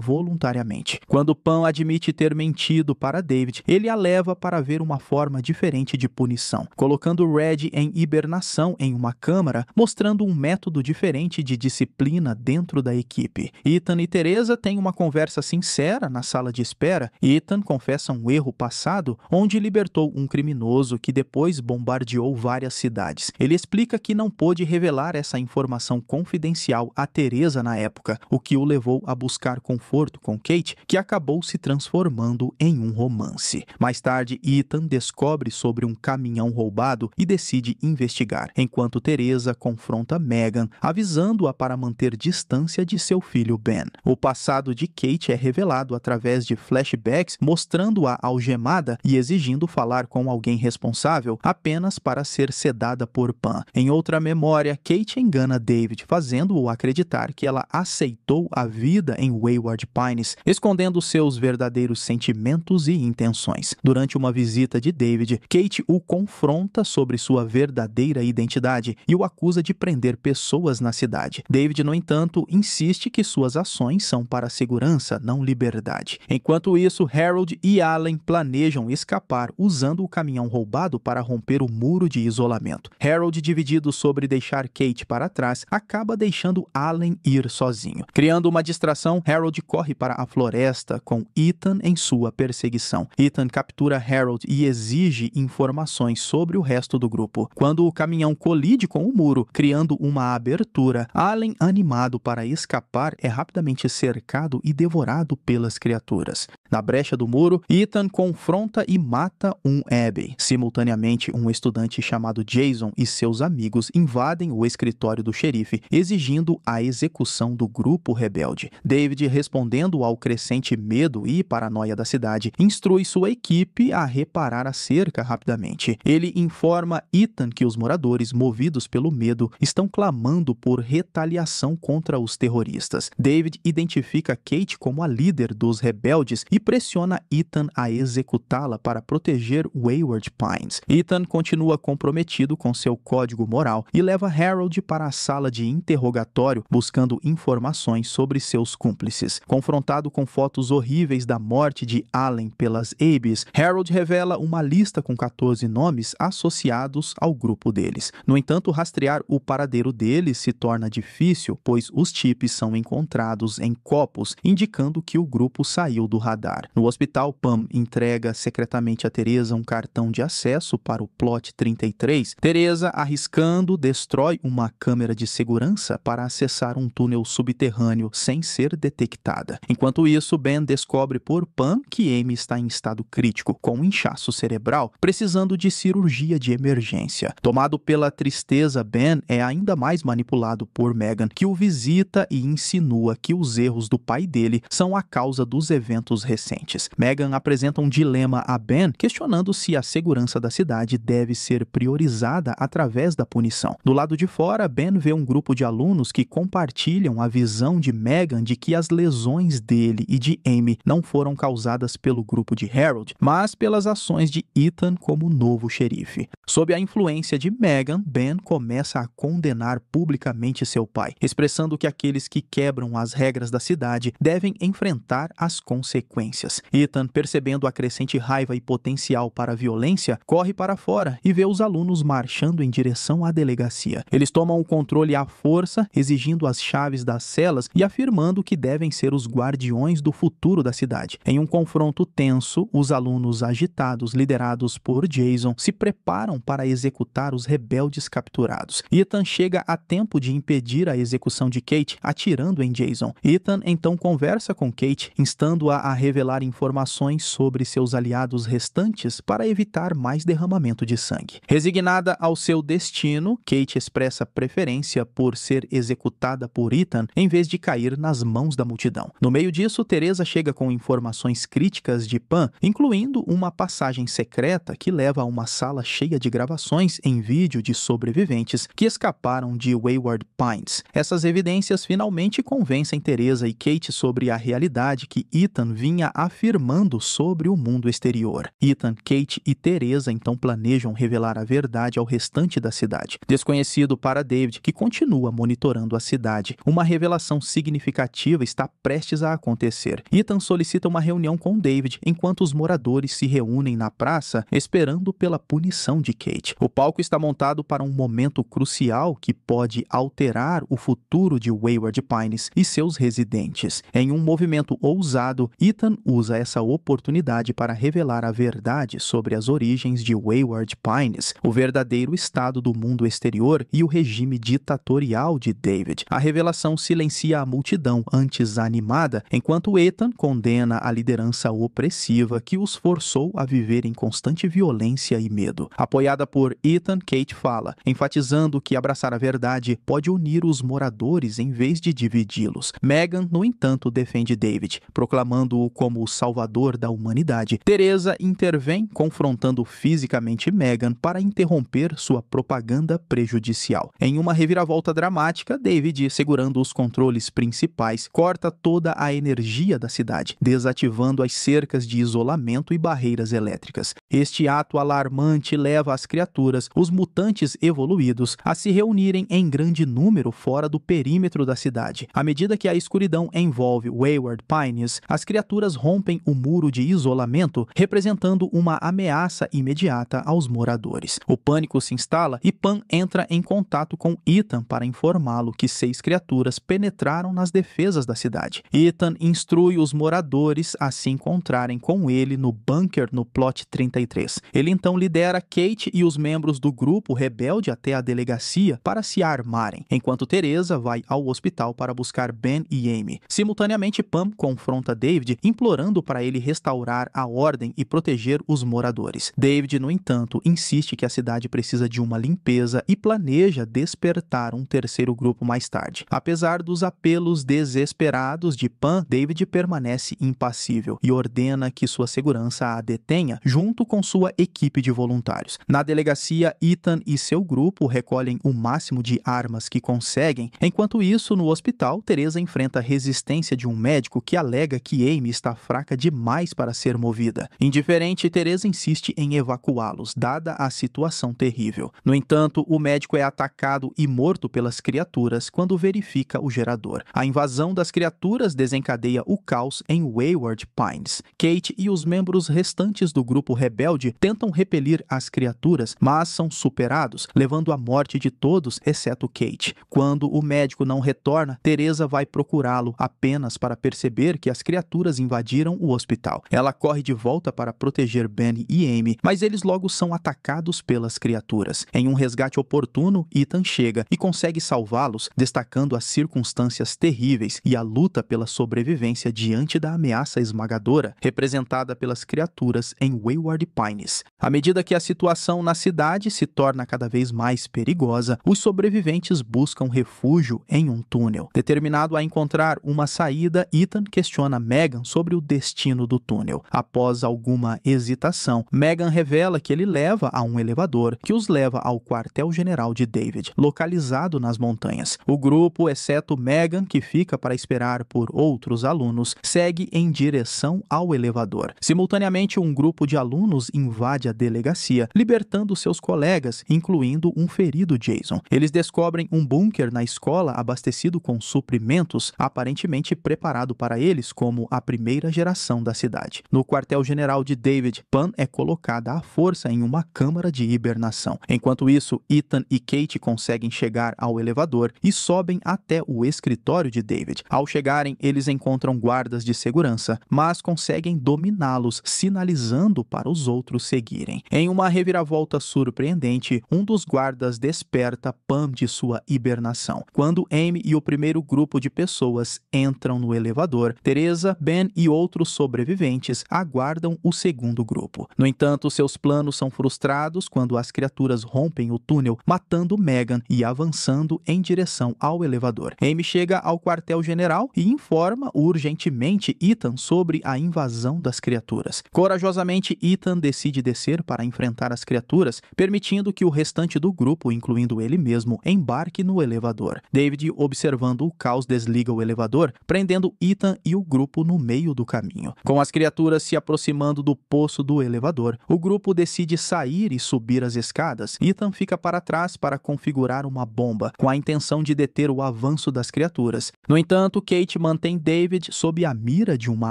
Speaker 1: voluntariamente. Quando Pam admite ter mentido para David, ele a leva para ver uma forma diferente de punição, colocando Red em hibernação em uma câmara, mostrando um método diferente de disciplina dentro da equipe. Ethan e Teresa têm uma conversa sincera na sala de espera. Ethan confessa um erro passado, onde libertou um criminoso que depois bombardeou várias cidades. Ele explica que não pôde revelar essa informação confidencial a Teresa na época, o que o levou a buscar conforto com Kate, que acabou se transformando em um romance. Mais tarde, Ethan descobre sobre um caminhão roubado e decide investigar, enquanto Teresa confronta Megan, avisando-a para manter distância de seu filho Ben. O passado de Kate é revelado através de flashbacks, mostrando-a algemada e exigindo falar com alguém responsável apenas para ser sedada por Pam. Em outra memória, Kate engana David, fazendo-o acreditar que ela aceitou a vida em Wayward Pines, escondendo seus verdadeiros sentimentos e intenções. Durante uma visita de David, Kate o confronta sobre sua verdadeira identidade e o acusa de prender pessoas na cidade. David, no entanto, insiste que suas ações são para segurança, não liberdade. Enquanto isso, Harold e Allen planejam escapar usando o caminhão roubado para romper o muro de isolamento. Harold, dividido sobre deixar Kate para trás, acaba deixando Allen ir sozinho. Criando uma distração, Harold corre para a floresta com Ethan em sua perseguição. Ethan captura Harold e exige informações sobre o resto do grupo. Quando o caminhão colide com o muro, criando uma abertura, Allen, animado para escapar, é rapidamente cercado e devorado pelas criaturas. Na brecha do muro, Ethan confronta e mata um Abbey. Simultaneamente, um estudante chamado Jason e seus amigos invadem o escritório do xerife, exigindo a execução do grupo rebelde. David, respondendo ao crescente medo e paranoia da cidade, instrui sua equipe a reparar a cerca rapidamente. Ele informa Ethan que os moradores, movidos pelo medo, estão clamando por retaliação contra os terroristas. David identifica Kate como a líder dos rebeldes e pressiona Ethan a executá-la para proteger Wayward Pines. Ethan continua comprometido com seu código moral e leva Harold para a sala de interrogatório buscando informações sobre seus cúmplices. Confrontado com fotos horríveis da morte de Allen pelas Abies, Harold revela uma lista com 14 nomes associados ao grupo deles. No entanto, rastrear o paradeiro deles se torna difícil, pois os chips são encontrados em copos, indicando que o grupo saiu do radar. No hospital, Pam entrega secretamente a Teresa um cartão de acesso para o plot 33. Teresa, arriscando, destrói uma câmera de segurança para acessar um túnel subterrâneo sem ser detectada. Enquanto isso, Ben descobre por Pam que Amy está em estado crítico, com um inchaço cerebral, precisando de cirurgia de emergência. Tomado pela tristeza, Ben é ainda mais manipulado por Megan, que o visita e insinua que os erros do pai dele são a causa dos eventos recentes. Megan apresenta um dilema a Ben, questionando se a segurança da cidade deve ser priorizada através da punição. Do lado de fora, Ben vê um grupo de alunos que compartilham a visão de Megan de que as lesões dele e de Amy não foram causadas pelo grupo de Harold, mas pelas ações de Ethan como novo xerife. Sob a influência de Megan, Ben começa a condenar publicamente seu pai, expressando que aqueles que quebram as regras da cidade devem enfrentar as consequências. Ethan, percebendo a crescente raiva e potencial para a violência, corre para fora e vê os alunos marchando em direção à delegacia. Eles tomam o controle à força, exigindo as chaves das celas e afirmando que devem ser os guardiões do futuro da cidade. Em um confronto tenso, os alunos agitados, liderados por Jason, se preparam para executar os rebeldes capturados. Ethan chega a tempo de impedir a execução de Kate, atirando em Jason. Ethan então conversa com Kate, instando-a a revelar informações sobre seus aliados restantes para evitar mais derramamento de sangue. Resignada ao seu destino, Kate expressa preferência por ser executada por Ethan em vez de cair nas mãos da multidão. No meio disso, Teresa chega com informações críticas de Pam, incluindo uma passagem secreta que leva a uma sala cheia de gravações em vídeo de sobreviventes que escaparam de Wayward Pines. Essas evidências finalmente convencem Teresa e Kate sobre a realidade que Ethan vinha afirmando sobre o mundo exterior. Ethan, Kate e Teresa então planejam revelar a verdade ao restante da cidade. Desconhecido para David, que continua monitorando a cidade, uma revelação significativa está prestes a acontecer. Ethan solicita uma reunião com David enquanto os moradores se reúnem na praça esperando pela punição de Kate. O palco está montado para um momento crucial que pode alterar o futuro de Wayward Pines e seus residentes. Em um movimento ousado, Ethan usa essa oportunidade para revelar a verdade sobre as origens de Wayward Pines, o verdadeiro estado do mundo exterior e o regime ditatorial de David. A revelação silencia a multidão antes animada, enquanto Ethan condena a liderança opressiva que os forçou a viver em constante violência e medo. Apoiada por Ethan, Kate fala, enfatizando que abraçar a verdade pode unir os moradores em vez de dividi-los. Megan, no entanto, defende David, proclamando-o como o salvador da humanidade. Teresa intervém, confrontando fisicamente Megan para interromper sua propaganda prejudicial. Em uma reviravolta dramática, David, segurando os controles principais, corta toda a energia da cidade, desativando as cercas de isolamento e barreiras elétricas. Este ato alarmante leva as criaturas, os mutantes evoluídos, a se reunirem em grande número fora do perímetro da cidade. À medida que a escuridão envolve Wayward Pines, as criaturas rompem o muro de isolamento, representando uma ameaça imediata aos moradores. O pânico se instala e Pam entra em contato com Ethan para informá-lo que 6 criaturas penetraram nas defesas da cidade. Ethan instrui os moradores a se encontrarem com ele no bunker no plot 33. Ele então lidera Kate e os membros do grupo rebelde até a delegacia para se armarem, enquanto Teresa vai ao hospital para buscar Ben e Amy. Simultaneamente, Pam confronta David, implorando para ele restaurar a ordem e proteger os moradores. David, no entanto, insiste que a cidade precisa de uma limpeza e planeja despertar um terceiro grupo mais tarde. Apesar dos apelos desesperados de Pam, David permanece impassível e ordena que sua segurança a detenha junto com sua equipe de voluntários. Na delegacia, Ethan e seu grupo recolhem o máximo de armas que conseguem. Enquanto isso, no hospital, Teresa enfrenta a resistência de um médico que alega que Amy está fraca demais para ser movida. Indiferente, Teresa insiste em evacuá-los, dada a situação terrível. No entanto, o médico é atacado e morto pelas criaturas quando verifica o gerador. A invasão das criaturas desencadeia o caos em Wayward Pines. Kate e os membros restantes do grupo rebelde tentam repelir as criaturas, mas são superados, levando à morte de todos, exceto Kate. Quando o médico não retorna, Teresa vai procurá-lo apenas para perceber que as criaturas invadiram o hospital. Ela corre de volta para proteger Ben e Amy, mas eles logo são atacados pelas criaturas. Em um resgate oportuno, Ethan chega e consegue salvá-los, destacando as circunstâncias terríveis e a luta pela sobrevivência diante da ameaça esmagadora representada pelas criaturas em Wayward Pines. À medida que a situação na cidade se torna cada vez mais perigosa, os sobreviventes buscam refúgio em um túnel. Determinado a encontrar uma saída, Ethan questiona Megan sobre o destino do túnel. Após alguma hesitação, Megan revela que ele leva a um elevador que os leva ao quartel-general de David, localizado nas montanhas. O grupo, exceto Megan, que fica para esperar por outros alunos, segue em direção ao elevador. Simultaneamente, um grupo de alunos invade a delegacia, libertando seus colegas, incluindo um ferido Jason. Eles descobrem um bunker na escola abastecido com suprimentos, aparentemente preparado para eles como a primeira geração da cidade. No quartel-general de David, Pam é colocada à força em uma câmara de hibernação. Enquanto isso, Ethan e Kate conseguem chegar ao elevador e sobem até o escritório de David. Ao chegarem, eles encontram guardas de segurança, mas conseguem dominá-los, sinalizando para os outros seguirem. Em uma reviravolta surpreendente, um dos guardas desperta Pam de sua hibernação. Quando Amy e o primeiro grupo de pessoas entram no elevador, Teresa, Ben e outros sobreviventes aguardam o segundo grupo. No entanto, seus planos são frustrados quando as criaturas rompem o túnel, matando Megan e avançando em direção ao elevador. Amy chega ao quartel-general e informa urgentemente Ethan sobre a invasão das criaturas. Corajosamente, Ethan decide descer para enfrentar as criaturas, permitindo que o restante do grupo, incluindo ele mesmo, embarque no elevador. David, observando o caos, desliga o elevador, prendendo Ethan e o grupo no meio do caminho. Com as criaturas se aproximando do poço do elevador, o grupo decide sair e subir as escadas. Ethan fica para trás para configurar uma bomba, com a intenção de deter o avanço das criaturas. No entanto, Kate mantém David sob a mira de uma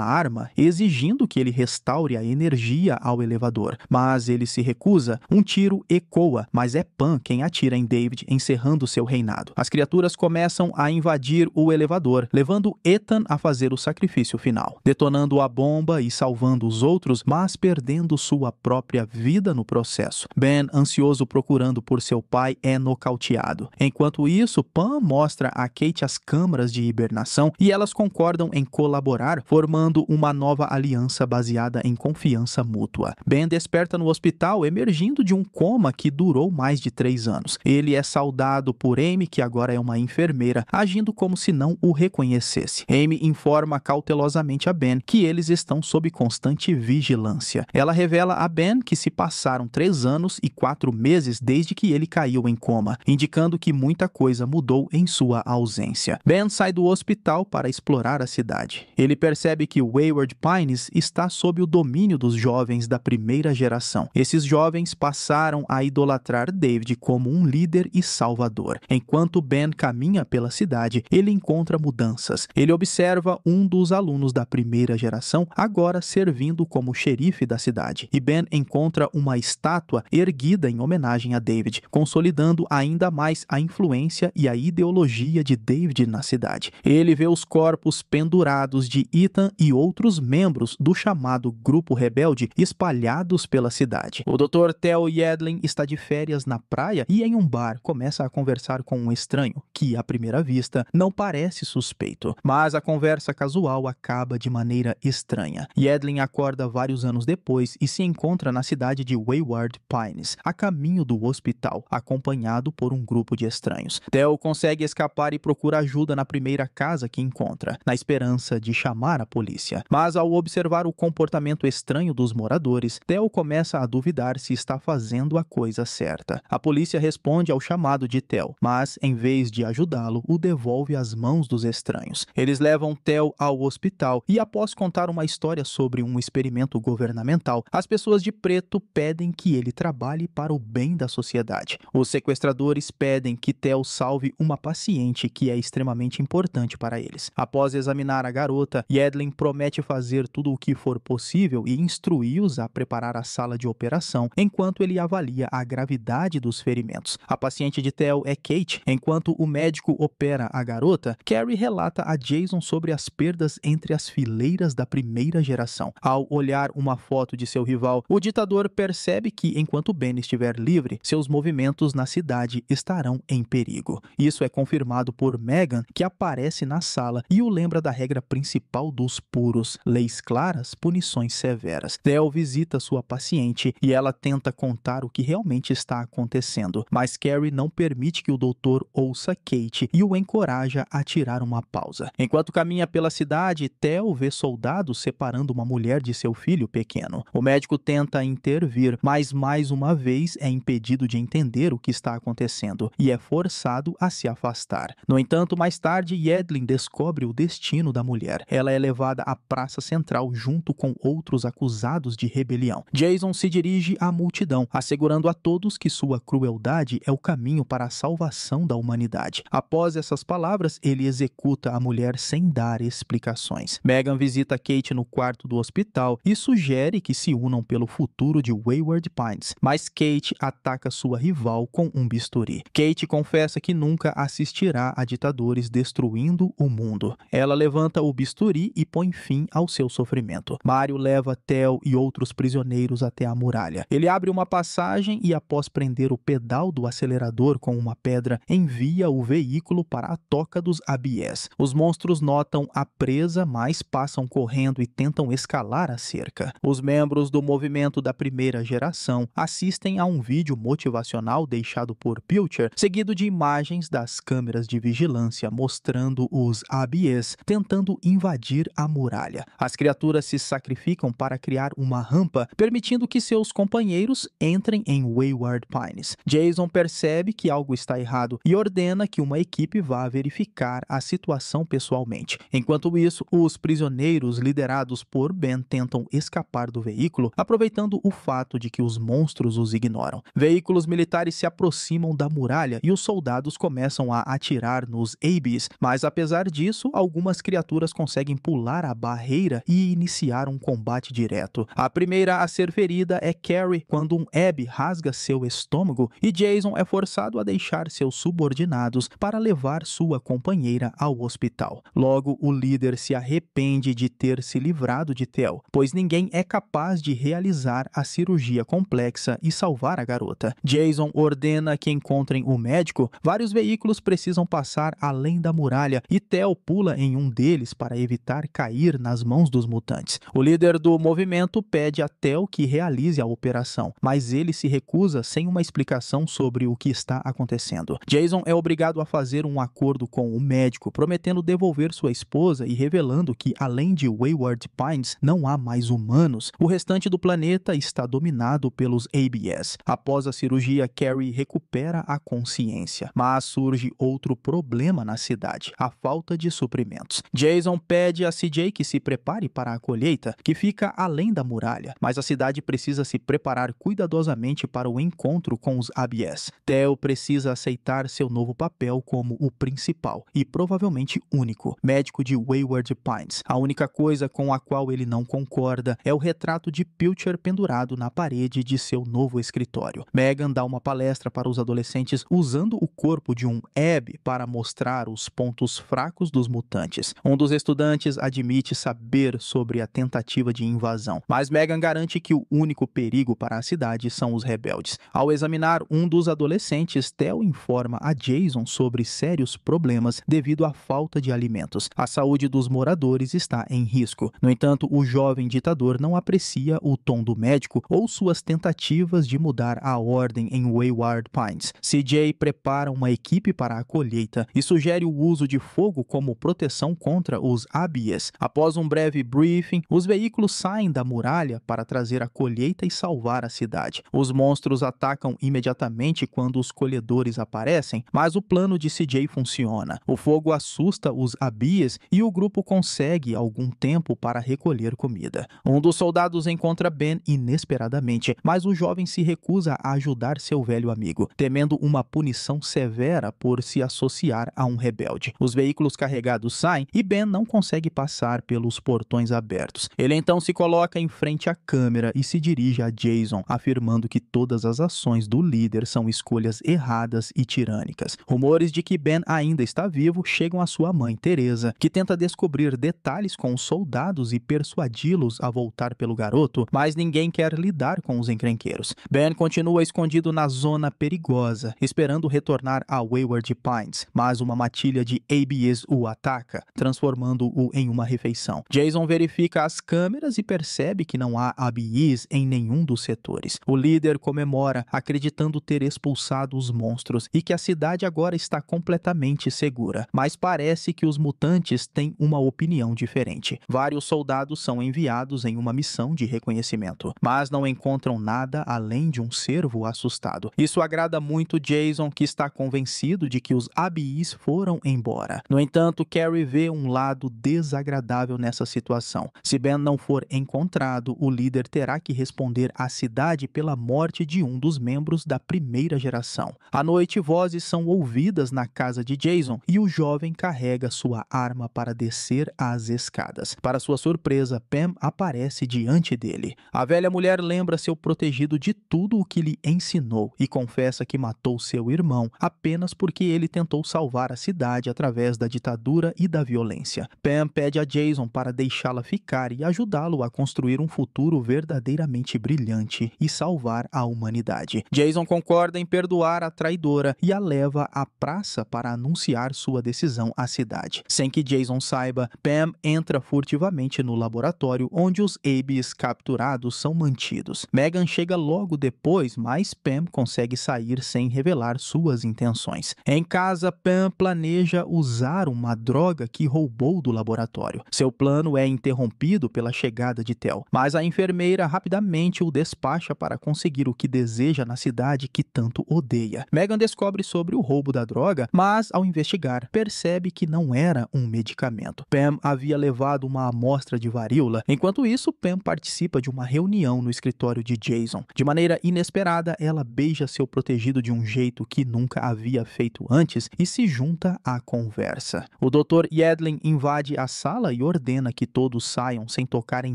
Speaker 1: arma, exigindo que ele restaure a energia ao elevador. Mas ele se recusa. Um tiro ecoa, mas é Pam quem atira em David, encerrando seu reinado. As criaturas começam a invadir o elevador, levando Ethan a fazer o sacrifício final, detonando a bomba e salvando os outros, mas perdendo sua própria vida no processo. Ben, ansioso procurando por seu pai, é nocauteado. Enquanto isso, Pam mostra a Kate as câmaras de hibernação e elas concordam em colaborar, formando uma nova aliança baseada em confiança mútua. Ben desperta no hospital, emergindo de um coma que durou mais de 3 anos. Ele é saudado por Amy, que agora é uma enfermeira, agindo como se não o reconhecesse. Amy informa cautelosamente a Ben que eles estão sob constante vigilância. Ela revela a Ben que se passaram 3 anos e 4 meses desde que ele caiu em coma, indicando que muita coisa mudou em sua ausência. Ben sai do hospital para explorar a cidade. Ele percebe que Wayward Pines está sob o domínio dos jovens da primeira geração. Esses jovens passaram a idolatrar David como um líder e salvador. Enquanto Ben caminha pela cidade, ele encontra mudanças. Ele observa um dos alunos da primeira geração agora servindo como xerife da cidade. E Ben encontra uma estátua erguida em homenagem a David, consolidando ainda mais a influência e a ideologia de David na cidade. Ele vê os corpos pendurados de Ethan e outros membros do chamado grupo rebelde espalhados pela cidade. O Dr. Theo Yedlin está de férias na praia e em um bar começa a conversar com um estranho, que à primeira vista não parece suspeito, mas a conversa casual acaba de maneira estranha. Yedlin acorda vários anos depois e se encontra na cidade de Wayward Pines, a caminho do hospital, acompanhado por um grupo de estranhos. Theo consegue escapar e procura ajuda na primeira casa que encontra, na esperança de chamar a polícia. Mas ao observar o comportamento estranho dos moradores, Theo começa a duvidar se está está fazendo a coisa certa. A polícia responde ao chamado de Theo, mas, em vez de ajudá-lo, o devolve às mãos dos estranhos. Eles levam Theo ao hospital e, após contar uma história sobre um experimento governamental, as pessoas de preto pedem que ele trabalhe para o bem da sociedade. Os sequestradores pedem que Theo salve uma paciente que é extremamente importante para eles. Após examinar a garota, Yedlin promete fazer tudo o que for possível e instrui-os a preparar a sala de operação enquanto ele avalia a gravidade dos ferimentos. A paciente de Theo é Kate. Enquanto o médico opera a garota, Carrie relata a Jason sobre as perdas entre as fileiras da primeira geração. Ao olhar uma foto de seu rival, o ditador percebe que, enquanto Ben estiver livre, seus movimentos na cidade estarão em perigo. Isso é confirmado por Megan, que aparece na sala e o lembra da regra principal dos puros: leis claras, punições severas. Theo visita sua paciente e ela tenta contar o que realmente está acontecendo, mas Carrie não permite que o doutor ouça Kate e o encoraja a tirar uma pausa. Enquanto caminha pela cidade, Theo vê soldados separando uma mulher de seu filho pequeno. O médico tenta intervir, mas mais uma vez é impedido de entender o que está acontecendo e é forçado a se afastar. No entanto, mais tarde, Yedlin descobre o destino da mulher. Ela é levada à praça central junto com outros acusados de rebelião. Jason se dirige à multidão, assegurando a todos que sua crueldade é o caminho para a salvação da humanidade. Após essas palavras, ele executa a mulher sem dar explicações. Megan visita Kate no quarto do hospital e sugere que se unam pelo futuro de Wayward Pines, mas Kate ataca sua rival com um bisturi. Kate confessa que nunca assistirá a ditadores destruindo o mundo. Ela levanta o bisturi e põe fim ao seu sofrimento. Mario leva Theo e outros prisioneiros até a muralha. Ele abre uma passagem e, após prender o pedal do acelerador com uma pedra, envia o veículo para a toca dos Abies. Os monstros notam a presa, mas passam correndo e tentam escalar a cerca. Os membros do movimento da primeira geração assistem a um vídeo motivacional deixado por Pilcher, seguido de imagens das câmeras de vigilância mostrando os Abies tentando invadir a muralha. As criaturas se sacrificam para criar uma rampa, permitindo que seus companheiros entrem em Wayward Pines. Jason percebe que algo está errado e ordena que uma equipe vá verificar a situação pessoalmente. Enquanto isso, os prisioneiros liderados por Ben tentam escapar do veículo, aproveitando o fato de que os monstros os ignoram. Veículos militares se aproximam da muralha e os soldados começam a atirar nos Abies, mas apesar disso, algumas criaturas conseguem pular a barreira e iniciar um combate direto. A primeira a ser ferida é Carrie, quando um Abby rasga seu estômago e Jason é forçado a deixar seus subordinados para levar sua companheira ao hospital. Logo, o líder se arrepende de ter se livrado de Theo, pois ninguém é capaz de realizar a cirurgia complexa e salvar a garota. Jason ordena que encontrem o médico. Vários veículos precisam passar além da muralha e Theo pula em um deles para evitar cair nas mãos dos mutantes. O líder do movimento pede a Theo que realize a operação, mas ele se recusa sem uma explicação sobre o que está acontecendo. Jason é obrigado a fazer um acordo com o médico, prometendo devolver sua esposa e revelando que, além de Wayward Pines, não há mais humanos. O restante do planeta está dominado pelos ABS. Após a cirurgia, Carrie recupera a consciência, mas surge outro problema na cidade: a falta de suprimentos. Jason pede a CJ que se prepare para a colheita, que fica além da muralha, mas a cidade precisa se preparar cuidadosamente para o encontro com os ABS. Theo precisa aceitar seu novo papel como o principal e provavelmente único médico de Wayward Pines. A única coisa com a qual ele não concorda é o retrato de Pilcher pendurado na parede de seu novo escritório. Megan dá uma palestra para os adolescentes usando o corpo de um Abby para mostrar os pontos fracos dos mutantes. Um dos estudantes admite saber sobre a tentativa de invasão, mas Megan garante que o único perigo para a cidade são os rebeldes. Ao examinar um dos adolescentes, Theo informa a Jason sobre sérios problemas devido à falta de alimentos. A saúde dos moradores está em risco. No entanto, o jovem ditador não aprecia o tom do médico ou suas tentativas de mudar a ordem em Wayward Pines. CJ prepara uma equipe para a colheita e sugere o uso de fogo como proteção contra os Abies. Após um breve briefing, os veículos saem da muralha para trazer a colheita e salvar a cidade. Os monstros atacam imediatamente quando os colhedores aparecem, mas o plano de CJ funciona. O fogo assusta os Abies e o grupo consegue algum tempo para recolher comida. Um dos soldados encontra Ben inesperadamente, mas o jovem se recusa a ajudar seu velho amigo, temendo uma punição severa por se associar a um rebelde. Os veículos carregados saem e Ben não consegue passar pelos portões abertos. Ele então se coloca em frente à câmera e se dirige a Jason, afirmando que todas as ações do líder são escolhas erradas e tirânicas. Rumores de que Ben ainda está vivo chegam à sua mãe, Teresa, que tenta descobrir detalhes com os soldados e persuadi-los a voltar pelo garoto, mas ninguém quer lidar com os encrenqueiros. Ben continua escondido na zona perigosa, esperando retornar a Wayward Pines, mas uma matilha de ABs o ataca, transformando-o em uma refeição. Jason verifica as câmeras e percebe que não há ABs em nenhum dos setores. O líder comemora, acreditando ter expulsado os monstros e que a cidade agora está completamente segura, mas parece que os mutantes têm uma opinião diferente. Vários soldados são enviados em uma missão de reconhecimento, mas não encontram nada além de um cervo assustado. Isso agrada muito Jason, que está convencido de que os ABIs foram embora. No entanto, Carrie vê um lado desagradável nessa situação. Se Ben não for encontrado, o líder terá que responder à cidade pela morte de um dos membros da primeira geração. À noite, vozes são ouvidas na casa de Jason e o jovem carrega sua arma para descer as escadas. Para sua surpresa, Pam aparece diante dele. A velha mulher lembra seu protegido de tudo o que lhe ensinou e confessa que matou seu irmão apenas porque ele tentou salvar a cidade através da ditadura e da violência. Pam pede a Jason para deixá-la ficar e ajudá-lo a construir um futuro verdadeiramente brilhante e salvar a humanidade. Jason concorda em perdoar a traidora e a leva à praça para anunciar sua decisão à cidade. Sem que Jason saiba, Pam entra furtivamente no laboratório onde os ABs capturados são mantidos. Megan chega logo depois, mas Pam consegue sair sem revelar suas intenções. Em casa, Pam planeja usar uma droga que roubou do laboratório. Seu plano é interrompido pela chegada de Tel, mas a enfermeira rapidamente o despacha para conseguir o que deseja na cidade que tanto odeia. Megan descobre sobre o roubo da droga, mas ao investigar, percebe que não era um medicamento. Pam havia levado uma amostra de varíola. Enquanto isso, Pam participa de uma reunião no escritório de Jason. De maneira inesperada, ela beija seu protegido de um jeito que nunca havia feito antes e se junta à conversa. O Dr. Yedlin invade a sala e ordena que todos saiam sem tocar em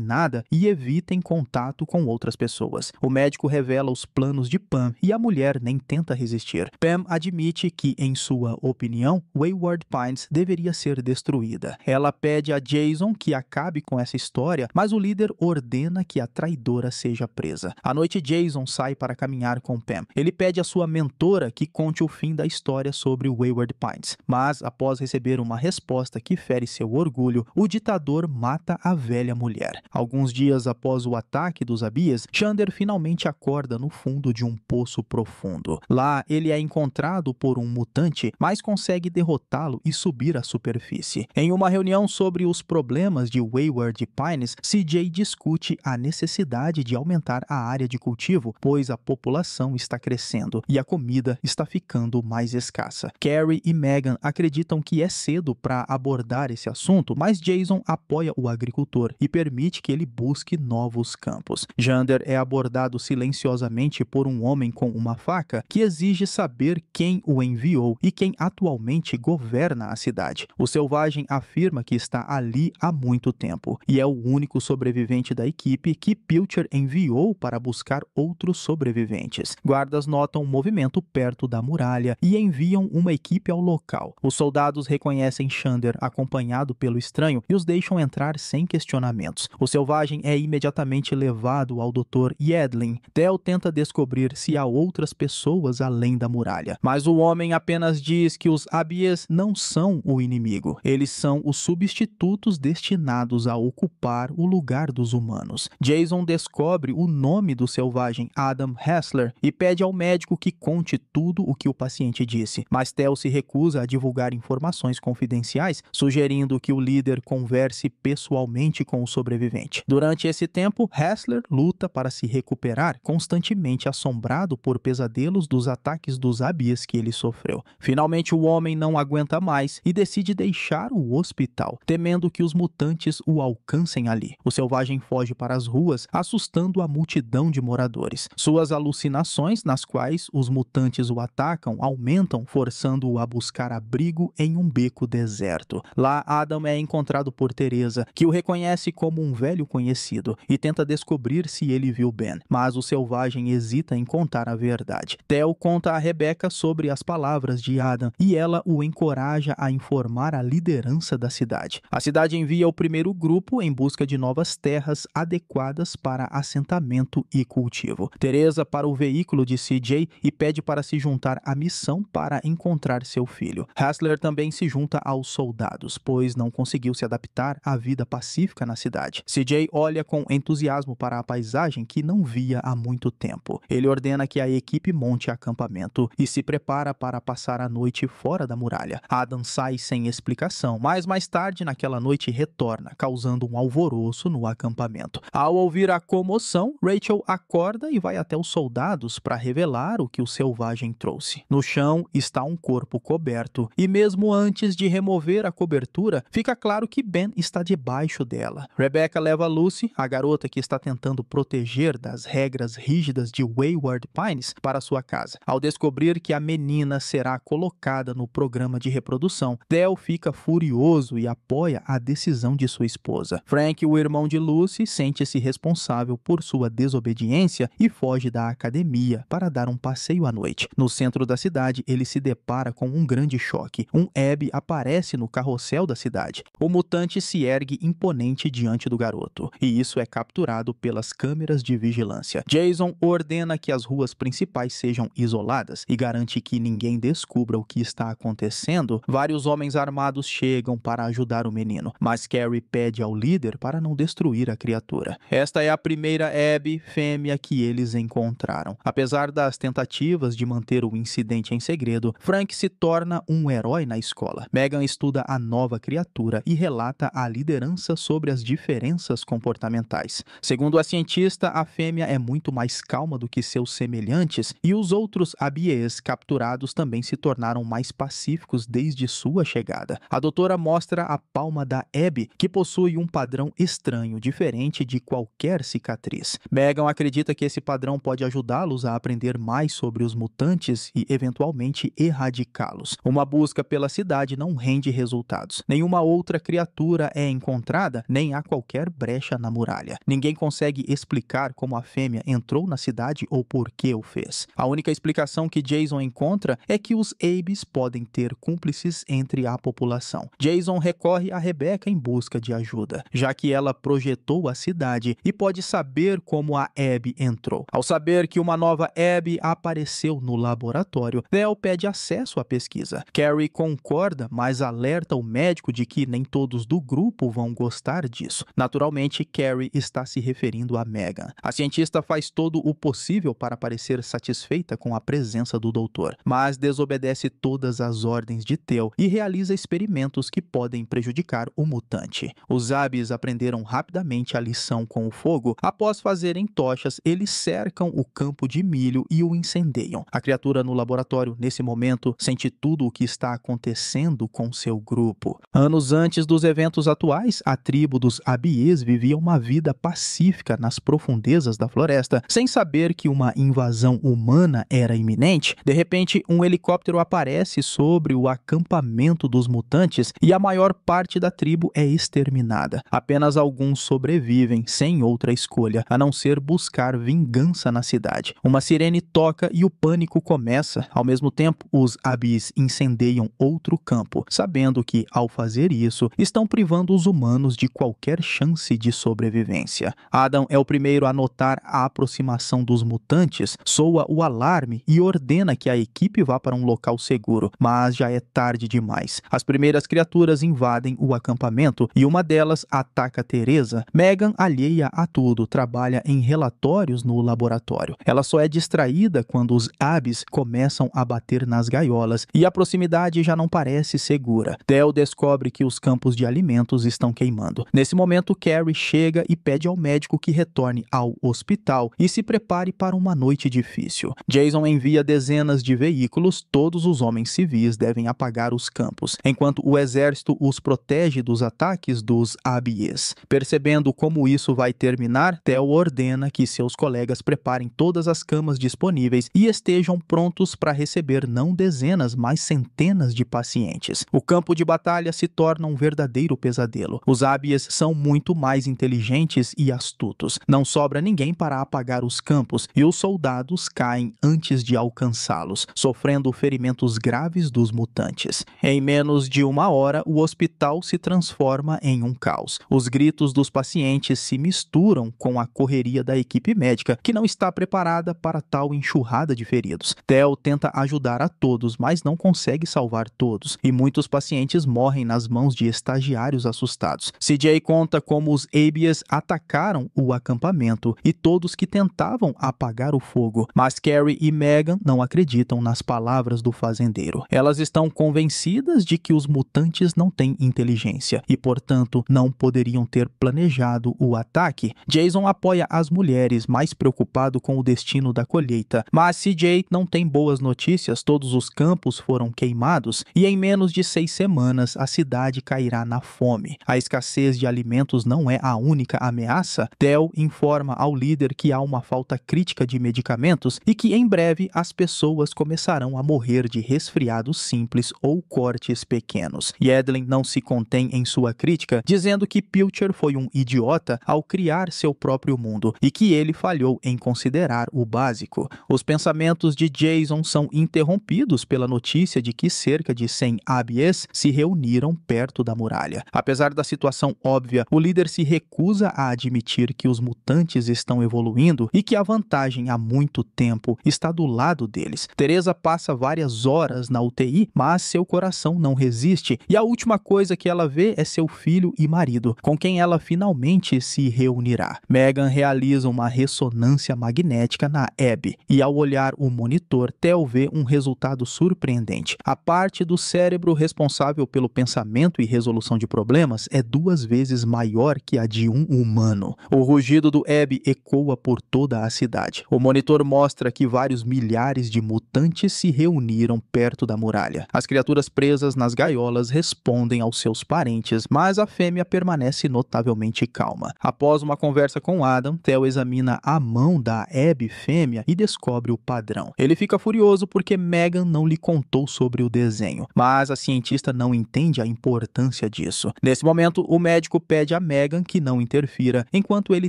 Speaker 1: nada e evitem contato com outras pessoas. O médico revela os planos de Pam e a mulher nem tenta resistir. Pam admite que, em sua opinião, Wayward Pines deveria ser destruída. Ela pede a Jason que acabe com essa história, mas o líder ordena que a traidora seja presa. À noite, Jason sai para caminhar com Pam. Ele pede à sua mentora que conte o fim da história sobre Wayward Pines, mas após receber uma resposta que fere seu orgulho, o ditador mata a velha mulher. Alguns dias após o ataque dos Abies, Xander finalmente acorda no fundo de um poço profundo. Lá, ele é encontrado por um mutante, mas consegue derrotá-lo e subir à superfície. Em uma reunião sobre os problemas de Wayward Pines, CJ discute a necessidade de aumentar a área de cultivo, pois a população está crescendo e a comida está ficando mais escassa. Carrie e Megan acreditam que é cedo para abordar esse assunto, mas Jason apoia o agricultor e permite que ele busque novos campos. Xander é abordado silenciosamente por um homem com uma faca que exige saber quem o enviou e quem atualmente governa a cidade. O selvagem afirma que está ali há muito tempo e é o único sobrevivente da equipe que Pilcher enviou para buscar outros sobreviventes. Guardas notam um movimento perto da muralha e enviam uma equipe ao local. Os soldados reconhecem Xander acompanhado pelo estranho e os deixam entrar sem questionamentos. O selvagem é imediatamente levado ao Dr. Yedlin. Tel tenta descobrir se há outras pessoas além da muralha, mas o homem apenas diz que os Abies não são o inimigo. Eles são os substitutos destinados a ocupar o lugar dos humanos. Jason descobre o nome do selvagem Adam Hassler e pede ao médico que conte tudo o que o paciente disse, mas Tel se recusa a divulgar informações confidenciais, sugerindo que o líder converse pessoalmente com o sobrevivente. Durante esse tempo, Hassler luta para se recuperar recuperar, constantemente assombrado por pesadelos dos ataques dos Abis que ele sofreu. Finalmente o homem não aguenta mais e decide deixar o hospital, temendo que os mutantes o alcancem ali. O selvagem foge para as ruas, assustando a multidão de moradores. Suas alucinações, nas quais os mutantes o atacam, aumentam, forçando-o a buscar abrigo em um beco deserto. Lá, Adam é encontrado por Teresa, que o reconhece como um velho conhecido e tenta descobrir se ele viu Ben, mas o selvagem hesita em contar a verdade. Theo conta a Rebecca sobre as palavras de Adam e ela o encoraja a informar a liderança da cidade. A cidade envia o primeiro grupo em busca de novas terras adequadas para assentamento e cultivo. Teresa para o veículo de CJ e pede para se juntar à missão para encontrar seu filho. Hassler também se junta aos soldados, pois não conseguiu se adaptar à vida pacífica na cidade. CJ olha com entusiasmo para a paisagem que não via há muito tempo. Ele ordena que a equipe monte acampamento e se prepara para passar a noite fora da muralha. Adam sai sem explicação, mas mais tarde naquela noite retorna, causando um alvoroço no acampamento. Ao ouvir a comoção, Rachel acorda e vai até os soldados para revelar o que o selvagem trouxe. No chão está um corpo coberto, e mesmo antes de remover a cobertura, fica claro que Ben está debaixo dela. Rebecca leva Lucy, a garota que está tentando proteger das regras rígidas de Wayward Pines, para sua casa. Ao descobrir que a menina será colocada no programa de reprodução, Theo fica furioso e apoia a decisão de sua esposa. Frank, o irmão de Lucy, sente-se responsável por sua desobediência e foge da academia para dar um passeio à noite. No centro da cidade, ele se depara com um grande choque. Um Abby aparece no carrossel da cidade. O mutante se ergue imponente diante do garoto, e isso é capturado pelas câmeras de vigilância. Jason ordena que as ruas principais sejam isoladas e garante que ninguém descubra o que está acontecendo. Vários homens armados chegam para ajudar o menino, mas Carrie pede ao líder para não destruir a criatura. Esta é a primeira Abby fêmea que eles encontraram. Apesar das tentativas de manter o incidente em segredo, Frank se torna um herói na escola. Megan estuda a nova criatura e relata à liderança sobre as diferenças comportamentais. Segundo a cientista, a fêmea é muito mais calma do que seus semelhantes e os outros Abies capturados também se tornaram mais pacíficos desde sua chegada. A doutora mostra a palma da Abby, que possui um padrão estranho, diferente de qualquer cicatriz. Megan acredita que esse padrão pode ajudá-los a aprender mais sobre os mutantes e, eventualmente, erradicá-los. Uma busca pela cidade não rende resultados. Nenhuma outra criatura é encontrada, nem há qualquer brecha na muralha. Ninguém consegue explicar como a fêmea entrou na cidade ou por que o fez. A única explicação que Jason encontra é que os Abis podem ter cúmplices entre a população. Jason recorre a Rebecca em busca de ajuda, já que ela projetou a cidade e pode saber como a Abby entrou. Ao saber que uma nova Abby apareceu no laboratório, Theo pede acesso à pesquisa. Carrie concorda, mas alerta o médico de que nem todos do grupo vão gostar disso. Naturalmente, Carrie está se referindo a Megan. A cientista faz todo o possível para parecer satisfeita com a presença do doutor, mas desobedece todas as ordens de Theo e realiza experimentos que podem prejudicar o mutante. Os Abis aprenderam rapidamente a lição com o fogo. Após fazerem tochas, eles cercam o campo de milho e o incendeiam. A criatura no laboratório, nesse momento, sente tudo o que está acontecendo com seu grupo. Anos antes dos eventos atuais, a tribo dos Abies vivia uma vida pacífica nas profundezas da floresta, sem saber que uma invasão humana era iminente. De repente, um helicóptero aparece sobre o acampamento dos mutantes e a maior parte da tribo é exterminada. Apenas alguns sobrevivem, sem outra escolha, a não ser buscar vingança na cidade. Uma sirene toca e o pânico começa. Ao mesmo tempo, os Abis incendeiam outro campo, sabendo que, ao fazer isso, estão privando os humanos de qualquer chance de sobrevivência. Adam é o primeiro a notar a aproximação dos mutantes, soa o alarme e ordena que a equipe vá para um local seguro, mas já é tarde demais. As primeiras criaturas invadem o acampamento e uma delas ataca Teresa. Megan, alheia a tudo, trabalha em relatórios no laboratório. Ela só é distraída quando os Abis começam a bater nas gaiolas e a proximidade já não parece segura. Theo descobre que os campos de alimentos estão queimando. Nesse momento, Carrie chega e pede ao médico que retorne ao hospital. hospital e se prepare para uma noite difícil. Jason envia dezenas de veículos, todos os homens civis devem apagar os campos, enquanto o exército os protege dos ataques dos ABS. Percebendo como isso vai terminar, Theo ordena que seus colegas preparem todas as camas disponíveis e estejam prontos para receber não dezenas, mas centenas de pacientes. O campo de batalha se torna um verdadeiro pesadelo. Os ABS são muito mais inteligentes e astutos. Não sobra ninguém para apagar os campos e os soldados caem antes de alcançá-los, sofrendo ferimentos graves dos mutantes. Em menos de uma hora, o hospital se transforma em um caos. Os gritos dos pacientes se misturam com a correria da equipe médica, que não está preparada para tal enxurrada de feridos. Theo tenta ajudar a todos, mas não consegue salvar todos, e muitos pacientes morrem nas mãos de estagiários assustados. CJ conta como os ABS atacaram o acampamento e todos que tentavam apagar o fogo, mas Carrie e Megan não acreditam nas palavras do fazendeiro. Elas estão convencidas de que os mutantes não têm inteligência e, portanto, não poderiam ter planejado o ataque. Jason apoia as mulheres, mais preocupado com o destino da colheita, mas CJ não tem boas notícias. Todos os campos foram queimados e em menos de 6 semanas a cidade cairá na fome. A escassez de alimentos não é a única ameaça. Theo informa ao líder que há uma falta crítica de medicamentos e que em breve as pessoas começarão a morrer de resfriados simples ou cortes pequenos. Yedlin não se contém em sua crítica, dizendo que Pilcher foi um idiota ao criar seu próprio mundo e que ele falhou em considerar o básico. Os pensamentos de Jason são interrompidos pela notícia de que cerca de 100 ABS se reuniram perto da muralha. Apesar da situação óbvia, o líder se recusa a admitir que os mutantes estão evoluindo e que a vantagem há muito tempo está do lado deles. Teresa passa várias horas na UTI, mas seu coração não resiste e a última coisa que ela vê é seu filho e marido, com quem ela finalmente se reunirá. Megan realiza uma ressonância magnética na Abby e ao olhar o monitor, Theo vê um resultado surpreendente. A parte do cérebro responsável pelo pensamento e resolução de problemas é 2 vezes maior que a de um humano. O rugido do Abby ecoa por toda a cidade. O monitor mostra que vários milhares de mutantes se reuniram perto da muralha. As criaturas presas nas gaiolas respondem aos seus parentes, mas a fêmea permanece notavelmente calma. Após uma conversa com Adam, Theo examina a mão da Abby fêmea e descobre o padrão. Ele fica furioso porque Megan não lhe contou sobre o desenho, mas a cientista não entende a importância disso. Nesse momento, o médico pede a Megan que não interfira, enquanto ele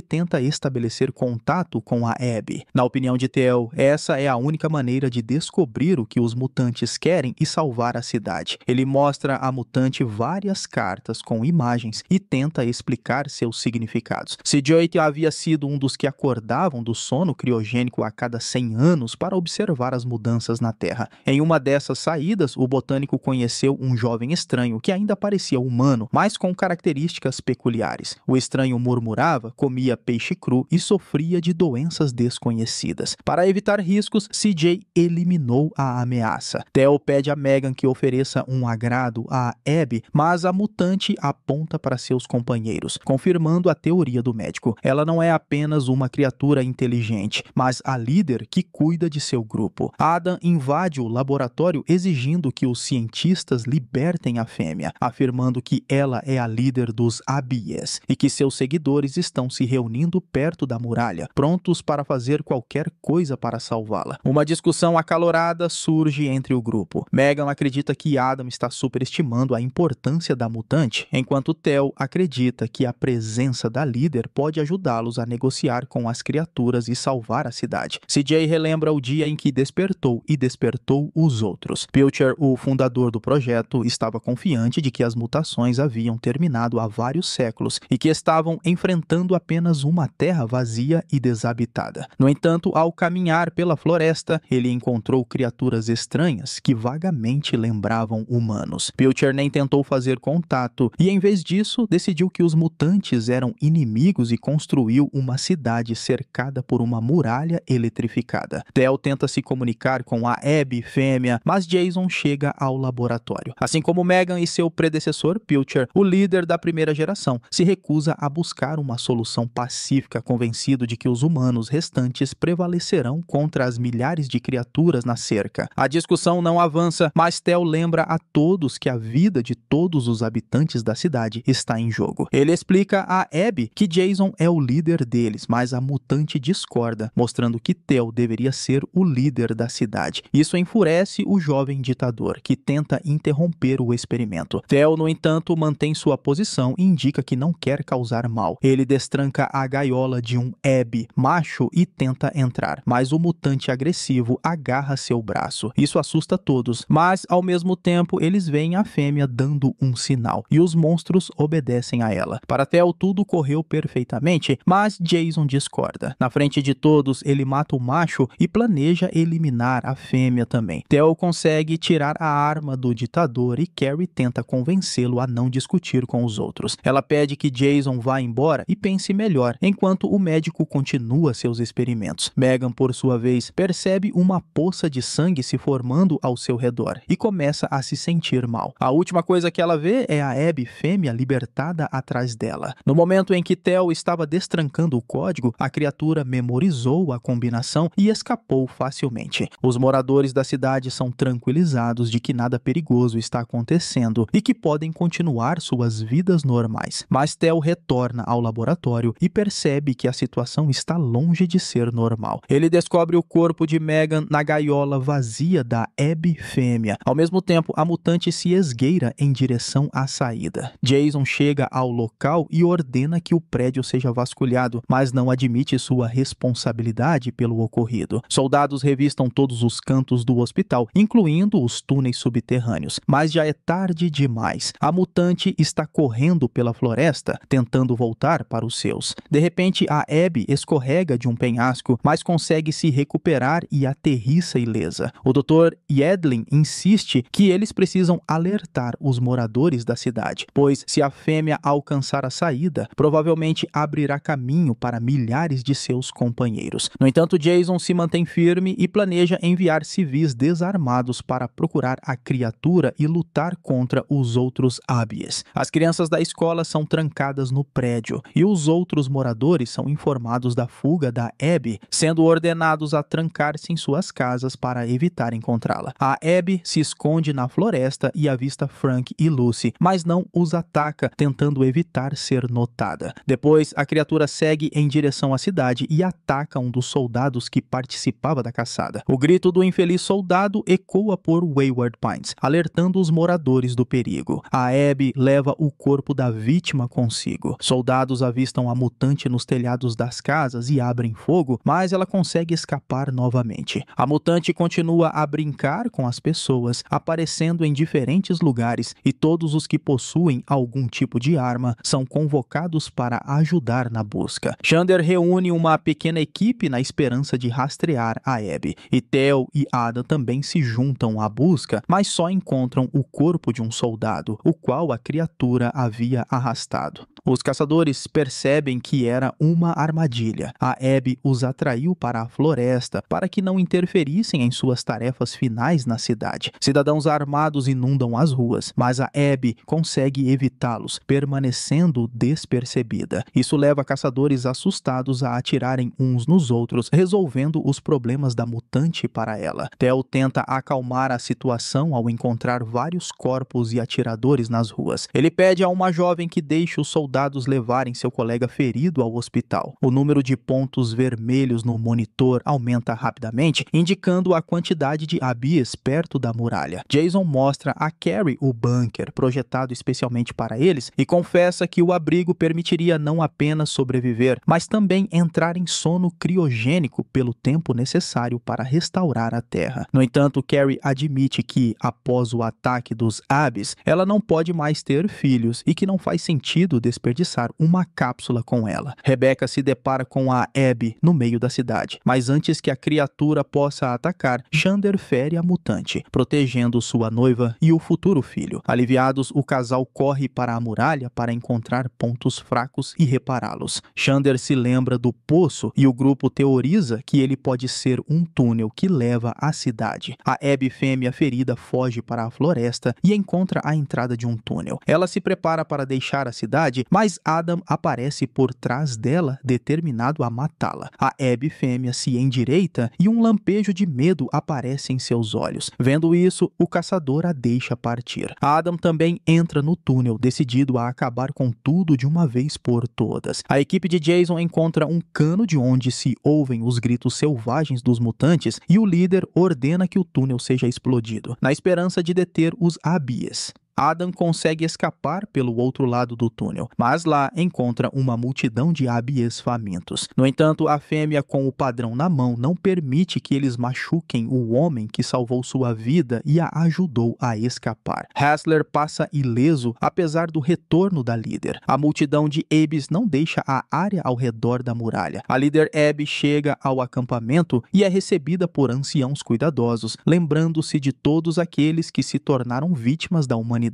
Speaker 1: tenta estabelecer contato com a Abby. Na opinião de Theo, essa é a única maneira de descobrir o que os mutantes querem e salvar a cidade. Ele mostra à mutante várias cartas com imagens e tenta explicar seus significados. CJ havia sido um dos que acordavam do sono criogênico a cada 100 anos para observar as mudanças na Terra. Em uma dessas saídas, o botânico conheceu um jovem estranho que ainda parecia humano, mas com características peculiares. O estranho murmurava, comia peixe cru e sofria de doenças desconhecidas. Para evitar riscos, CJ eliminou a ameaça. Theo pede a Megan que ofereça um agrado a Abby, mas a mutante aponta para seus companheiros, confirmando a teoria do médico. Ela não é apenas uma criatura inteligente, mas a líder que cuida de seu grupo. Adam invade o laboratório exigindo que os cientistas libertem a fêmea, afirmando que ela é a líder dos ABS e que seus seguidores estão se reunindo perto da muralha, prontos para fazer qualquer coisa para salvá-la. Uma discussão acalorada surge entre o grupo. Megan acredita que Adam está superestimando a importância da mutante, enquanto Theo acredita que a presença da líder pode ajudá-los a negociar com as criaturas e salvar a cidade. CJ relembra o dia em que despertou e despertou os outros. Pilcher, o fundador do projeto, estava confiante de que as mutações haviam terminado há vários séculos e que estavam enfrentando apenas uma terra vazia e desabitada. No entanto, ao caminhar pela floresta, ele encontrou criaturas estranhas que vagamente lembravam humanos. Pilcher nem tentou fazer contato e, em vez disso, decidiu que os mutantes eram inimigos e construiu uma cidade cercada por uma muralha eletrificada. Theo tenta se comunicar com a Abby fêmea, mas Jason chega ao laboratório. Assim como Megan e seu predecessor, Pilcher, o líder da primeira geração, se recusa a buscar uma solução pacífica, convencendo convencido de que os humanos restantes prevalecerão contra as milhares de criaturas na cerca. A discussão não avança, mas Theo lembra a todos que a vida de todos os habitantes da cidade está em jogo. Ele explica a Abby que Jason é o líder deles, mas a mutante discorda, mostrando que Theo deveria ser o líder da cidade. Isso enfurece o jovem ditador, que tenta interromper o experimento. Theo, no entanto, mantém sua posição e indica que não quer causar mal. Ele destranca a gaiola de um Abby macho e tenta entrar, mas o mutante agressivo agarra seu braço. Isso assusta todos, mas ao mesmo tempo eles veem a fêmea dando um sinal e os monstros obedecem a ela. Para Theo tudo correu perfeitamente, mas Jason discorda. Na frente de todos, ele mata o macho e planeja eliminar a fêmea também. Theo consegue tirar a arma do ditador e Carrie tenta convencê-lo a não discutir com os outros. Ela pede que Jason vá embora e pense melhor, enquanto o médico continua seus experimentos. Megan, por sua vez, percebe uma poça de sangue se formando ao seu redor e começa a se sentir mal. A última coisa que ela vê é a Abby fêmea libertada atrás dela. No momento em que Theo estava destrancando o código, a criatura memorizou a combinação e escapou facilmente. Os moradores da cidade são tranquilizados de que nada perigoso está acontecendo e que podem continuar suas vidas normais. Mas Theo retorna ao laboratório e percebe que a situação está longe de ser normal. Ele descobre o corpo de Megan na gaiola vazia da Abby fêmea. Ao mesmo tempo, a mutante se esgueira em direção à saída. Jason chega ao local e ordena que o prédio seja vasculhado, mas não admite sua responsabilidade pelo ocorrido. Soldados revistam todos os cantos do hospital, incluindo os túneis subterrâneos, mas já é tarde demais. A mutante está correndo pela floresta, tentando voltar para os seus. De repente, a Abby escorrega de um penhasco, mas consegue se recuperar e aterrissa ilesa. O Dr. Yedlin insiste que eles precisam alertar os moradores da cidade, pois se a fêmea alcançar a saída, provavelmente abrirá caminho para milhares de seus companheiros. No entanto, Jason se mantém firme e planeja enviar civis desarmados para procurar a criatura e lutar contra os outros Abby's. As crianças da escola são trancadas no prédio e os outros moradores são informados da fuga da Abby, sendo ordenados a trancar-se em suas casas para evitar encontrá-la. A Abby se esconde na floresta e avista Frank e Lucy, mas não os ataca, tentando evitar ser notada. Depois, a criatura segue em direção à cidade e ataca um dos soldados que participava da caçada. O grito do infeliz soldado ecoa por Wayward Pines, alertando os moradores do perigo. A Abby leva o corpo da vítima consigo. Soldados avistam a mutante nos telhados das casas e abrem fogo, mas ela consegue escapar novamente. A mutante continua a brincar com as pessoas, aparecendo em diferentes lugares, e todos os que possuem algum tipo de arma são convocados para ajudar na busca. Xander reúne uma pequena equipe na esperança de rastrear a Abby, e Theo e Adam também se juntam à busca, mas só encontram o corpo de um soldado, o qual a criatura havia arrastado. Os caçadores percebem que era uma armadilha. A Abby os atraiu para a floresta para que não interferissem em suas tarefas finais na cidade. Cidadãos armados inundam as ruas, mas a Abby consegue evitá-los, permanecendo despercebida. Isso leva caçadores assustados a atirarem uns nos outros, resolvendo os problemas da mutante para ela. Theo tenta acalmar a situação ao encontrar vários corpos e atiradores nas ruas. Ele pede a uma jovem que deixe os soldados levarem seu colega ferido ao hospital. O número de pontos vermelhos no monitor aumenta rapidamente, indicando a quantidade de Abby's perto da muralha. Jason mostra a Carrie o bunker, projetado especialmente para eles, e confessa que o abrigo permitiria não apenas sobreviver, mas também entrar em sono criogênico pelo tempo necessário para restaurar a Terra. No entanto, Carrie admite que, após o ataque dos Abby's, ela não pode mais ter filhos e que não faz sentido desperdiçar uma cápsula com ela. Rebecca se depara com a Abby no meio da cidade, mas antes que a criatura possa atacar, Xander fere a mutante, protegendo sua noiva e o futuro filho. Aliviados, o casal corre para a muralha para encontrar pontos fracos e repará-los. Xander se lembra do poço e o grupo teoriza que ele pode ser um túnel que leva à cidade. A Abby fêmea ferida foge para a floresta e encontra a entrada de um túnel. Ela se prepara para deixar a cidade, mas Adam aparece por trás dela, determinado a matá-la. A Abby fêmea se endireita e um lampejo de medo aparece em seus olhos. Vendo isso, o caçador a deixa partir. Adam também entra no túnel, decidido a acabar com tudo de uma vez por todas. A equipe de Jason encontra um cano de onde se ouvem os gritos selvagens dos mutantes e o líder ordena que o túnel seja explodido, na esperança de deter os Abies. Adam consegue escapar pelo outro lado do túnel, mas lá encontra uma multidão de Abies famintos. No entanto, a fêmea com o padrão na mão não permite que eles machuquem o homem que salvou sua vida e a ajudou a escapar. Hassler passa ileso apesar do retorno da líder. A multidão de Abies não deixa a área ao redor da muralha. A líder Abby chega ao acampamento e é recebida por anciãos cuidadosos, lembrando-se de todos aqueles que se tornaram vítimas da humanidade.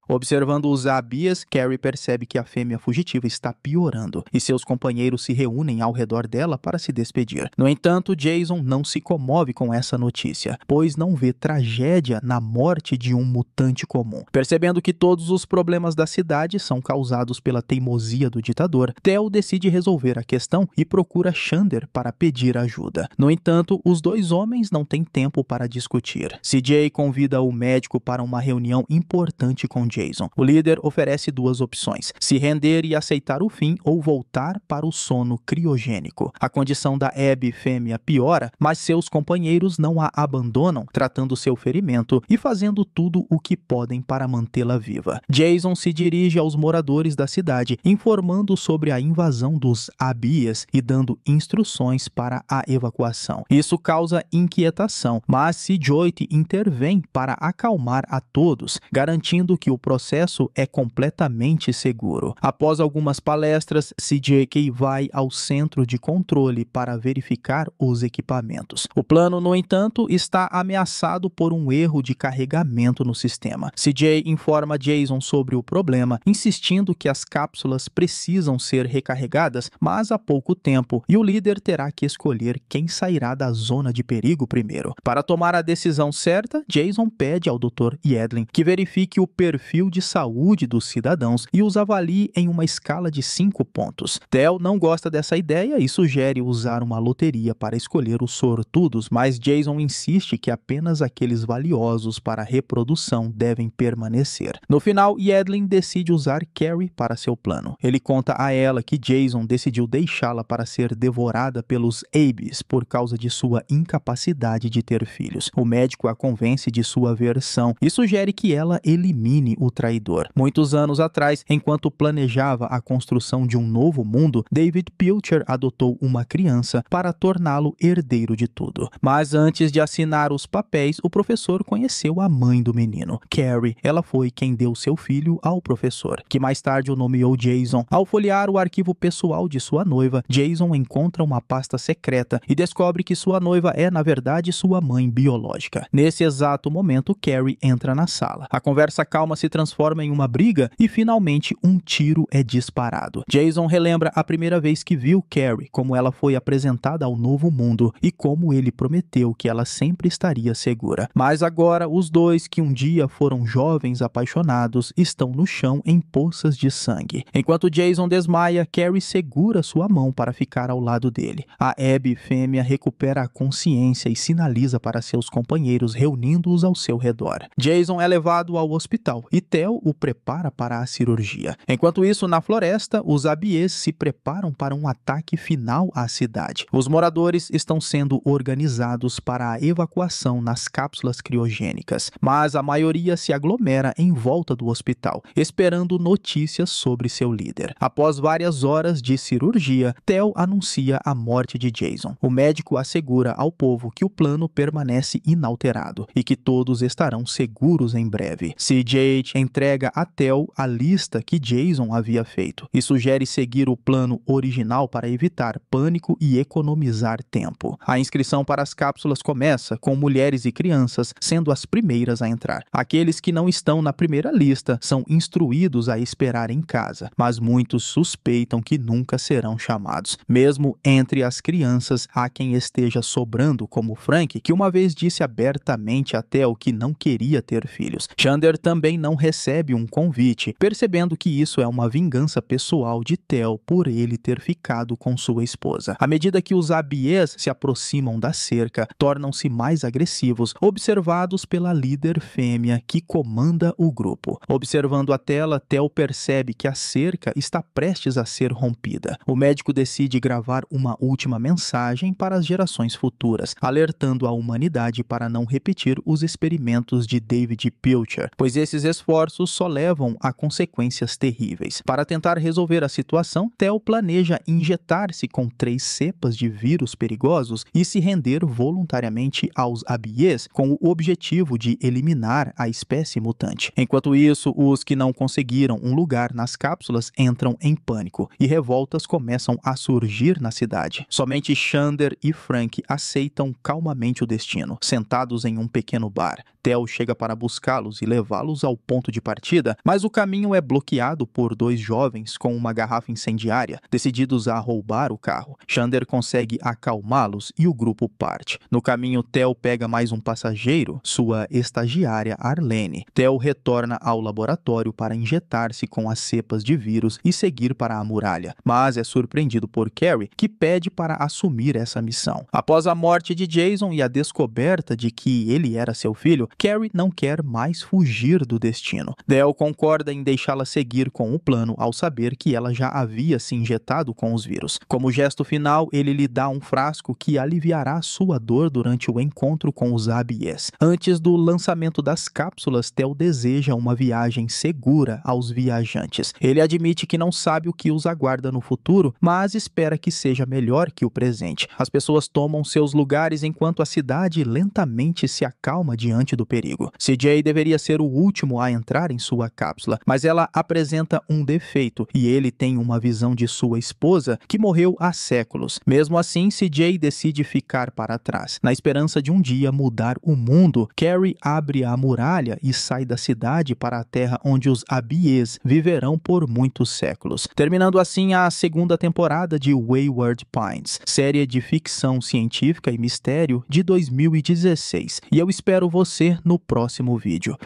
Speaker 1: Observando os Abies, Carrie percebe que a fêmea fugitiva está piorando e seus companheiros se reúnem ao redor dela para se despedir. No entanto, Jason não se comove com essa notícia, pois não vê tragédia na morte de um mutante comum. Percebendo que todos os problemas da cidade são causados pela teimosia do ditador, Theo decide resolver a questão e procura Xander para pedir ajuda. No entanto, os dois homens não têm tempo para discutir. CJ convida o médico para uma reunião importante com Jason. O líder oferece duas opções: se render e aceitar o fim ou voltar para o sono criogênico. A condição da Abby fêmea piora, mas seus companheiros não a abandonam, tratando seu ferimento e fazendo tudo o que podem para mantê-la viva. Jason se dirige aos moradores da cidade, informando sobre a invasão dos Abies e dando instruções para a evacuação. Isso causa inquietação, mas CJ intervém para acalmar a todos, garantindo que o processo é completamente seguro. Após algumas palestras, CJ vai ao centro de controle para verificar os equipamentos. O plano, no entanto, está ameaçado por um erro de carregamento no sistema. CJ informa Jason sobre o problema, insistindo que as cápsulas precisam ser recarregadas, mas há pouco tempo, e o líder terá que escolher quem sairá da zona de perigo primeiro. Para tomar a decisão certa, Jason pede ao Dr. Yedlin que verifique o perfil de saúde dos cidadãos e os avalie em uma escala de 5 pontos. Theo não gosta dessa ideia e sugere usar uma loteria para escolher os sortudos, mas Jason insiste que apenas aqueles valiosos para a reprodução devem permanecer. No final, Yedlin decide usar Carrie para seu plano. Ele conta a ela que Jason decidiu deixá-la para ser devorada pelos Abies por causa de sua incapacidade de ter filhos. O médico a convence de sua versão e sugere que ela elimine o traidor. Muitos anos atrás, enquanto planejava a construção de um novo mundo, David Pilcher adotou uma criança para torná-lo herdeiro de tudo. Mas antes de assinar os papéis, o professor conheceu a mãe do menino, Carrie. Ela foi quem deu seu filho ao professor, que mais tarde o nomeou Jason. Ao folhear o arquivo pessoal de sua noiva, Jason encontra uma pasta secreta e descobre que sua noiva é, na verdade, sua mãe biológica. Nesse exato momento, Carrie entra na sala. A conversa calma se transforma em uma briga e finalmente um tiro é disparado. Jason relembra a primeira vez que viu Carrie, como ela foi apresentada ao novo mundo e como ele prometeu que ela sempre estaria segura. Mas agora os dois, que um dia foram jovens apaixonados, estão no chão em poças de sangue. Enquanto Jason desmaia, Carrie segura sua mão para ficar ao lado dele. A Abby fêmea recupera a consciência e sinaliza para seus companheiros, reunindo-os ao seu redor. Jason é levado ao hospital e Theo o prepara para a cirurgia. Enquanto isso, na floresta, os Abies se preparam para um ataque final à cidade. Os moradores estão sendo organizados para a evacuação nas cápsulas criogênicas, mas a maioria se aglomera em volta do hospital, esperando notícias sobre seu líder. Após várias horas de cirurgia, Theo anuncia a morte de Jason. O médico assegura ao povo que o plano permanece inalterado e que todos estarão seguros em breve. CJ entrega a Theo a lista que Jason havia feito e sugere seguir o plano original para evitar pânico e economizar tempo. A inscrição para as cápsulas começa com mulheres e crianças sendo as primeiras a entrar. Aqueles que não estão na primeira lista são instruídos a esperar em casa, mas muitos suspeitam que nunca serão chamados. Mesmo entre as crianças, há quem esteja sobrando, como Frank, que uma vez disse abertamente a Theo que não queria ter filhos. Xander também não recebe um convite, percebendo que isso é uma vingança pessoal de Theo por ele ter ficado com sua esposa. À medida que os Abies se aproximam da cerca, tornam-se mais agressivos, observados pela líder fêmea que comanda o grupo. Observando a tela, Theo percebe que a cerca está prestes a ser rompida. O médico decide gravar uma última mensagem para as gerações futuras, alertando a humanidade para não repetir os experimentos de David Pilcher, pois esses esforços só levam a consequências terríveis. Para tentar resolver a situação, Theo planeja injetar-se com 3 cepas de vírus perigosos e se render voluntariamente aos Abies com o objetivo de eliminar a espécie mutante. Enquanto isso, os que não conseguiram um lugar nas cápsulas entram em pânico e revoltas começam a surgir na cidade. Somente Xander e Frank aceitam calmamente o destino, sentados em um pequeno bar. Theo chega para buscá-los e levá-los ao ponto de partida, mas o caminho é bloqueado por 2 jovens com uma garrafa incendiária, decididos a roubar o carro. Xander consegue acalmá-los e o grupo parte. No caminho, Theo pega mais um passageiro, sua estagiária Arlene. Theo retorna ao laboratório para injetar-se com as cepas de vírus e seguir para a muralha, mas é surpreendido por Carrie, que pede para assumir essa missão. Após a morte de Jason e a descoberta de que ele era seu filho, Carrie não quer mais fugir do destino. Theo concorda em deixá-la seguir com o plano ao saber que ela já havia se injetado com os vírus. Como gesto final, ele lhe dá um frasco que aliviará sua dor durante o encontro com os Abies. Antes do lançamento das cápsulas, Theo deseja uma viagem segura aos viajantes. Ele admite que não sabe o que os aguarda no futuro, mas espera que seja melhor que o presente. As pessoas tomam seus lugares enquanto a cidade lentamente se acalma diante do perigo. CJ deveria ser o último a entrar em sua cápsula, mas ela apresenta um defeito e ele tem uma visão de sua esposa que morreu há séculos. Mesmo assim, CJ decide ficar para trás. Na esperança de um dia mudar o mundo, Carrie abre a muralha e sai da cidade para a terra onde os Abies viverão por muitos séculos. Terminando assim a 2ª temporada de Wayward Pines, série de ficção científica e mistério de 2016. E eu espero você no próximo vídeo.